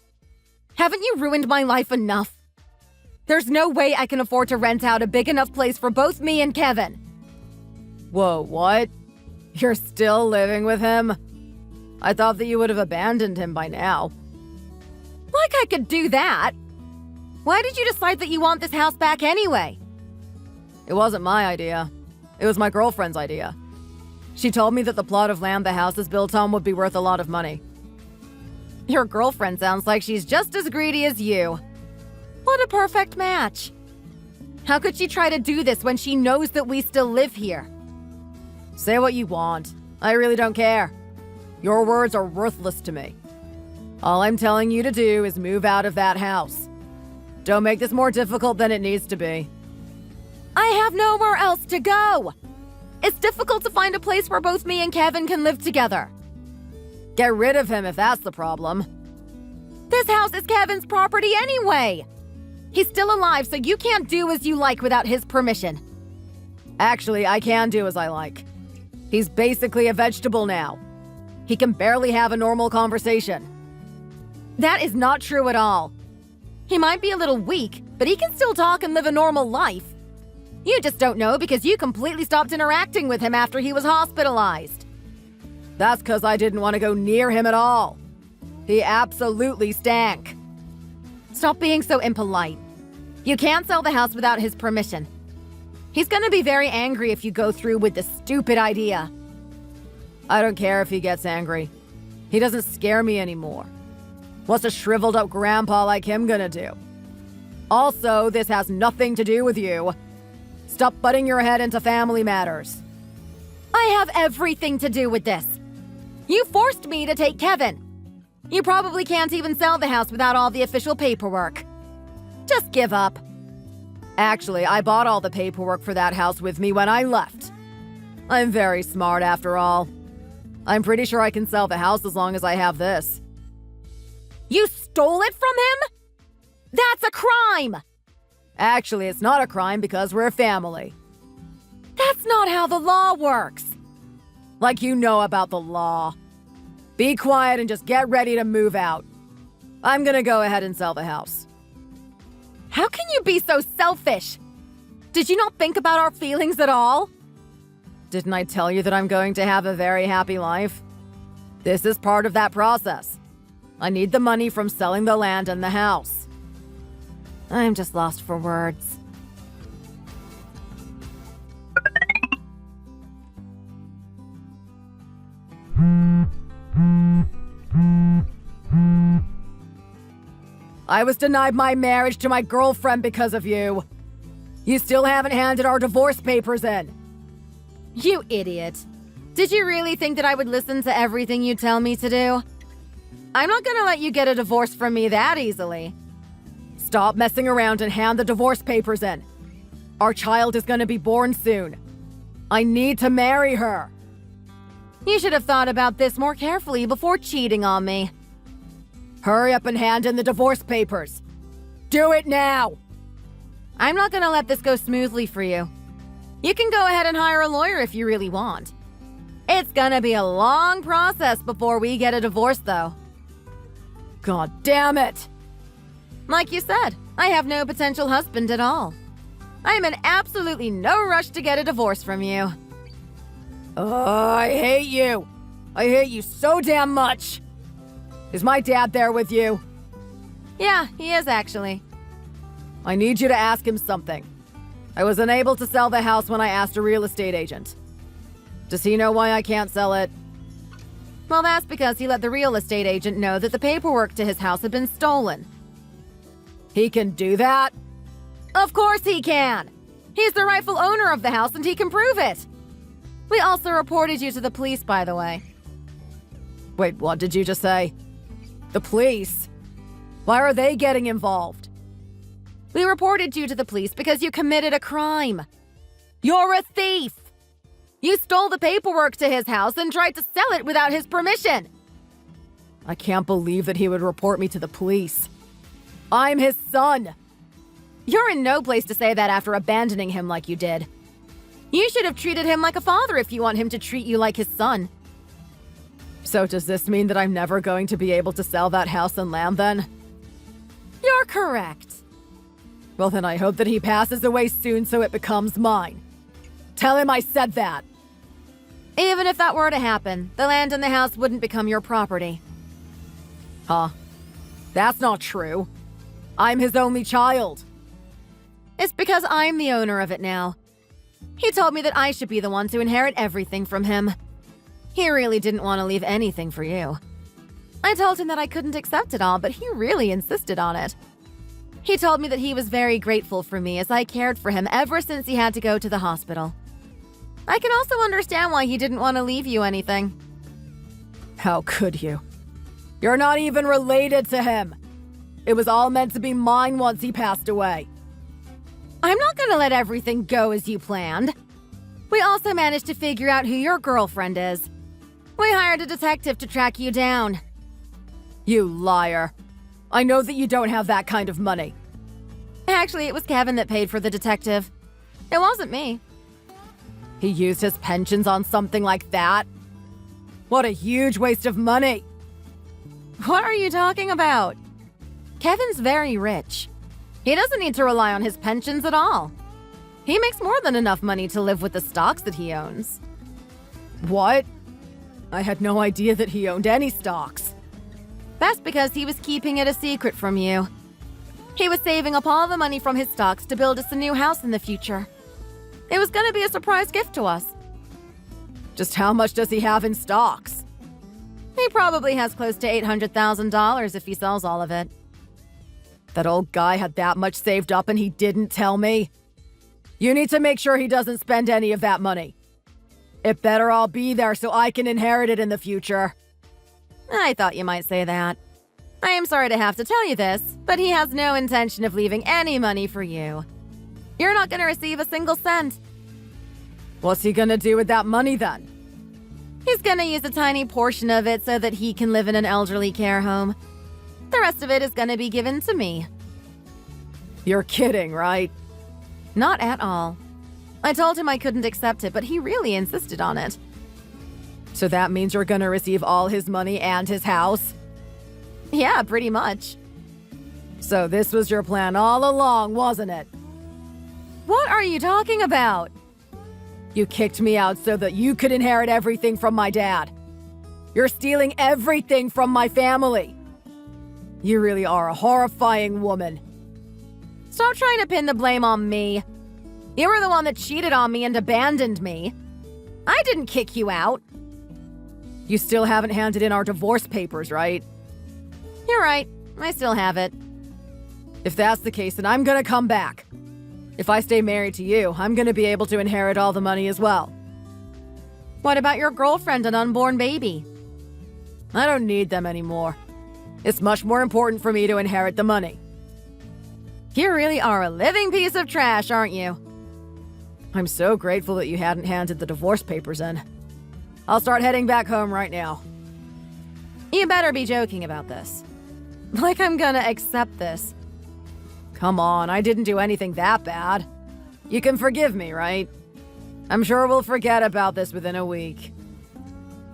Haven't you ruined my life enough? There's no way I can afford to rent out a big enough place for both me and Kevin. Whoa, what? You're still living with him? I thought that you would have abandoned him by now. Like I could do that. Why did you decide that you want this house back anyway? It wasn't my idea. It was my girlfriend's idea. She told me that the plot of land the house is built on would be worth a lot of money. Your girlfriend sounds like she's just as greedy as you. What a perfect match. How could she try to do this when she knows that we still live here? Say what you want. I really don't care. Your words are worthless to me. All I'm telling you to do is move out of that house. Don't make this more difficult than it needs to be. I have nowhere else to go. It's difficult to find a place where both me and Kevin can live together. Get rid of him if that's the problem. This house is Kevin's property anyway. He's still alive, so you can't do as you like without his permission. Actually, I can do as I like. He's basically a vegetable now. He can barely have a normal conversation. That is not true at all. He might be a little weak, but he can still talk and live a normal life. You just don't know because you completely stopped interacting with him after he was hospitalized. That's because I didn't want to go near him at all. He absolutely stank. Stop being so impolite. You can't sell the house without his permission. He's gonna be very angry if you go through with this stupid idea. I don't care if he gets angry. He doesn't scare me anymore. What's a shriveled up grandpa like him gonna do? Also, this has nothing to do with you. Stop butting your head into family matters. I have everything to do with this. You forced me to take Kevin. You probably can't even sell the house without all the official paperwork. Just give up. Actually, I bought all the paperwork for that house with me when I left. I'm very smart after all. I'm pretty sure I can sell the house as long as I have this. You stole it from him? That's a crime! Actually, it's not a crime because we're a family. That's not how the law works. Like you know about the law. Be quiet and just get ready to move out. I'm gonna go ahead and sell the house. How can you be so selfish? Did you not think about our feelings at all? Didn't I tell you that I'm going to have a very happy life? This is part of that process. I need the money from selling the land and the house. I'm just lost for words. I was denied my marriage to my girlfriend because of you. You still haven't handed our divorce papers in. You idiot. Did you really think that I would listen to everything you tell me to do? I'm not gonna let you get a divorce from me that easily. Stop messing around and hand the divorce papers in. Our child is gonna be born soon. I need to marry her. You should have thought about this more carefully before cheating on me. Hurry up and hand in the divorce papers. Do it now! I'm not gonna let this go smoothly for you. You can go ahead and hire a lawyer if you really want. It's gonna be a long process before we get a divorce, though. God damn it! Like you said, I have no potential husband at all. I'm in absolutely no rush to get a divorce from you. Oh, I hate you. I hate you so damn much. Is my dad there with you? Yeah, he is actually. I need you to ask him something. I was unable to sell the house when I asked a real estate agent. Does he know why I can't sell it? Well, that's because he let the real estate agent know that the paperwork to his house had been stolen. He can do that? Of course he can! He's the rightful owner of the house and he can prove it! We also reported you to the police, by the way. Wait, what did you just say? The police? Why are they getting involved? We reported you to the police because you committed a crime. You're a thief! You stole the paperwork to his house and tried to sell it without his permission. I can't believe that he would report me to the police. I'm his son. You're in no place to say that after abandoning him like you did. You should have treated him like a father if you want him to treat you like his son. So does this mean that I'm never going to be able to sell that house and land then? You're correct. Well, then I hope that he passes away soon so it becomes mine. Tell him I said that. Even if that were to happen, the land and the house wouldn't become your property. Huh? That's not true. I'm his only child. It's because I'm the owner of it now. He told me that I should be the one to inherit everything from him. He really didn't want to leave anything for you. I told him that I couldn't accept it all, but he really insisted on it. He told me that he was very grateful for me as I cared for him ever since he had to go to the hospital. I can also understand why he didn't want to leave you anything. How could you? You're not even related to him. It was all meant to be mine once he passed away. I'm not gonna let everything go as you planned. We also managed to figure out who your girlfriend is. We hired a detective to track you down. You liar. I know that you don't have that kind of money. Actually, it was Kevin that paid for the detective. It wasn't me. He used his pensions on something like that? What a huge waste of money. What are you talking about? Kevin's very rich. He doesn't need to rely on his pensions at all. He makes more than enough money to live with the stocks that he owns. What? I had no idea that he owned any stocks. That's because he was keeping it a secret from you. He was saving up all the money from his stocks to build us a new house in the future. It was gonna be a surprise gift to us. Just how much does he have in stocks? He probably has close to $800,000 if he sells all of it. That old guy had that much saved up and he didn't tell me? You need to make sure he doesn't spend any of that money. It better all be there so I can inherit it in the future. I thought you might say that. I am sorry to have to tell you this, but he has no intention of leaving any money for you. You're not going to receive a single cent. What's he going to do with that money then? He's going to use a tiny portion of it so that he can live in an elderly care home. The rest of it is going to be given to me. You're kidding, right? Not at all. I told him I couldn't accept it, but he really insisted on it. So that means you're going to receive all his money and his house? Yeah, pretty much. So this was your plan all along, wasn't it? What are you talking about? You kicked me out so that you could inherit everything from my dad. You're stealing everything from my family. You really are a horrifying woman. Stop trying to pin the blame on me. You were the one that cheated on me and abandoned me. I didn't kick you out. You still haven't handed in our divorce papers, right? You're right. I still have it. If that's the case, then I'm gonna come back. If I stay married to you, I'm gonna be able to inherit all the money as well. What about your girlfriend and unborn baby? I don't need them anymore. It's much more important for me to inherit the money. You really are a living piece of trash, aren't you? I'm so grateful that you hadn't handed the divorce papers in. I'll start heading back home right now. You better be joking about this. Like I'm gonna accept this. Come on, I didn't do anything that bad. You can forgive me, right? I'm sure we'll forget about this within a week.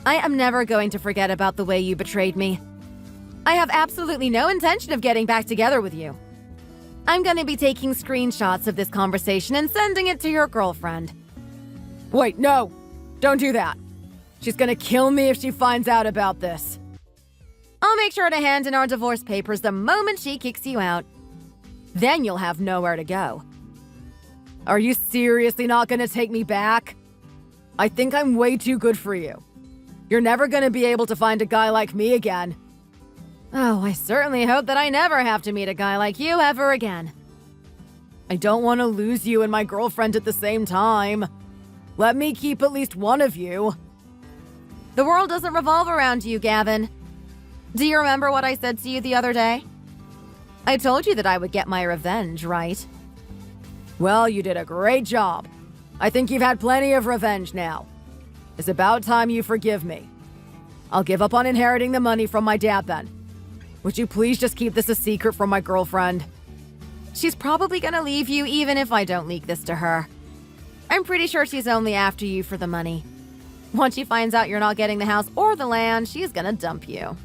I am never going to forget about the way you betrayed me. I have absolutely no intention of getting back together with you. I'm gonna be taking screenshots of this conversation and sending it to your girlfriend. Wait, no! Don't do that. She's gonna kill me if she finds out about this. I'll make sure to hand in our divorce papers the moment she kicks you out. Then you'll have nowhere to go. Are you seriously not gonna take me back? I think I'm way too good for you. You're never gonna be able to find a guy like me again. Oh, I certainly hope that I never have to meet a guy like you ever again. I don't want to lose you and my girlfriend at the same time. Let me keep at least one of you. The world doesn't revolve around you, Gavin. Do you remember what I said to you the other day? I told you that I would get my revenge, right? Well, you did a great job. I think you've had plenty of revenge now. It's about time you forgive me. I'll give up on inheriting the money from my dad then. Would you please just keep this a secret from my girlfriend? She's probably gonna leave you even if I don't leak this to her. I'm pretty sure she's only after you for the money. Once she finds out you're not getting the house or the land, she's gonna dump you.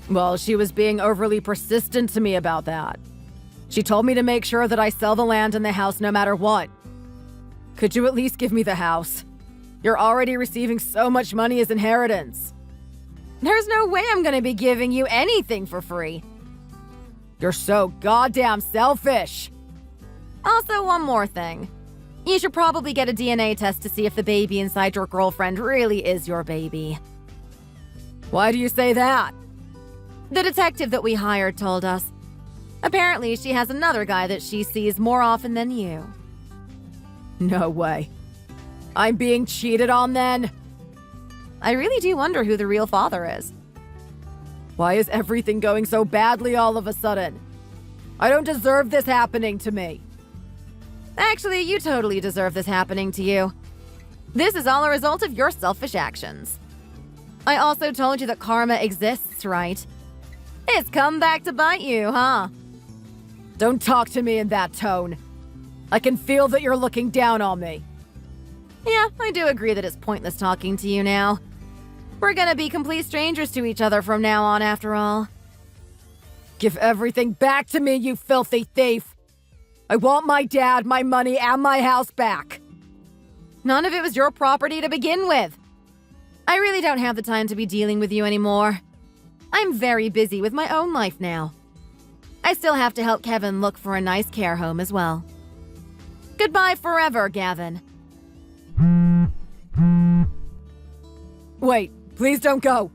Well, she was being overly persistent to me about that. She told me to make sure that I sell the land and the house no matter what. Could you at least give me the house? You're already receiving so much money as inheritance. There's no way I'm gonna be giving you anything for free. You're so goddamn selfish. Also, one more thing. You should probably get a DNA test to see if the baby inside your girlfriend really is your baby. Why do you say that? The detective that we hired told us. Apparently, she has another guy that she sees more often than you. No way. I'm being cheated on then? I really do wonder who the real father is. Why is everything going so badly all of a sudden? I don't deserve this happening to me. Actually, you totally deserve this happening to you. This is all a result of your selfish actions. I also told you that karma exists, right? It's come back to bite you, huh? Don't talk to me in that tone. I can feel that you're looking down on me. Yeah, I do agree that it's pointless talking to you now. We're gonna be complete strangers to each other from now on, after all. Give everything back to me, you filthy thief! I want my dad, my money, and my house back! None of it was your property to begin with. I really don't have the time to be dealing with you anymore. I'm very busy with my own life now. I still have to help Kevin look for a nice care home as well. Goodbye forever, Gavin. Wait, please don't go.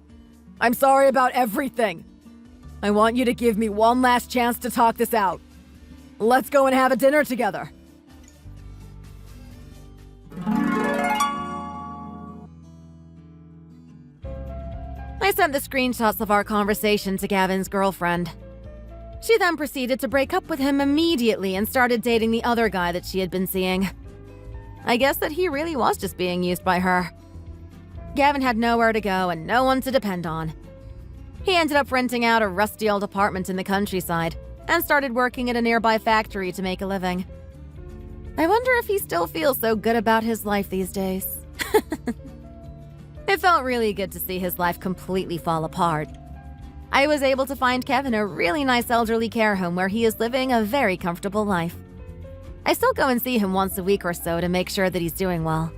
I'm sorry about everything. I want you to give me one last chance to talk this out. Let's go and have a dinner together. I sent the screenshots of our conversation to Gavin's girlfriend. She then proceeded to break up with him immediately and started dating the other guy that she had been seeing. I guess that he really was just being used by her. Gavin had nowhere to go and no one to depend on. He ended up renting out a rusty old apartment in the countryside and started working at a nearby factory to make a living. I wonder if he still feels so good about his life these days. It felt really good to see his life completely fall apart. I was able to find Kevin a really nice elderly care home where he is living a very comfortable life. I still go and see him once a week or so to make sure that he's doing well.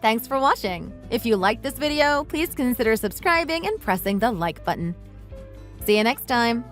Thanks for watching. If you liked this video, please consider subscribing and pressing the like button. See you next time.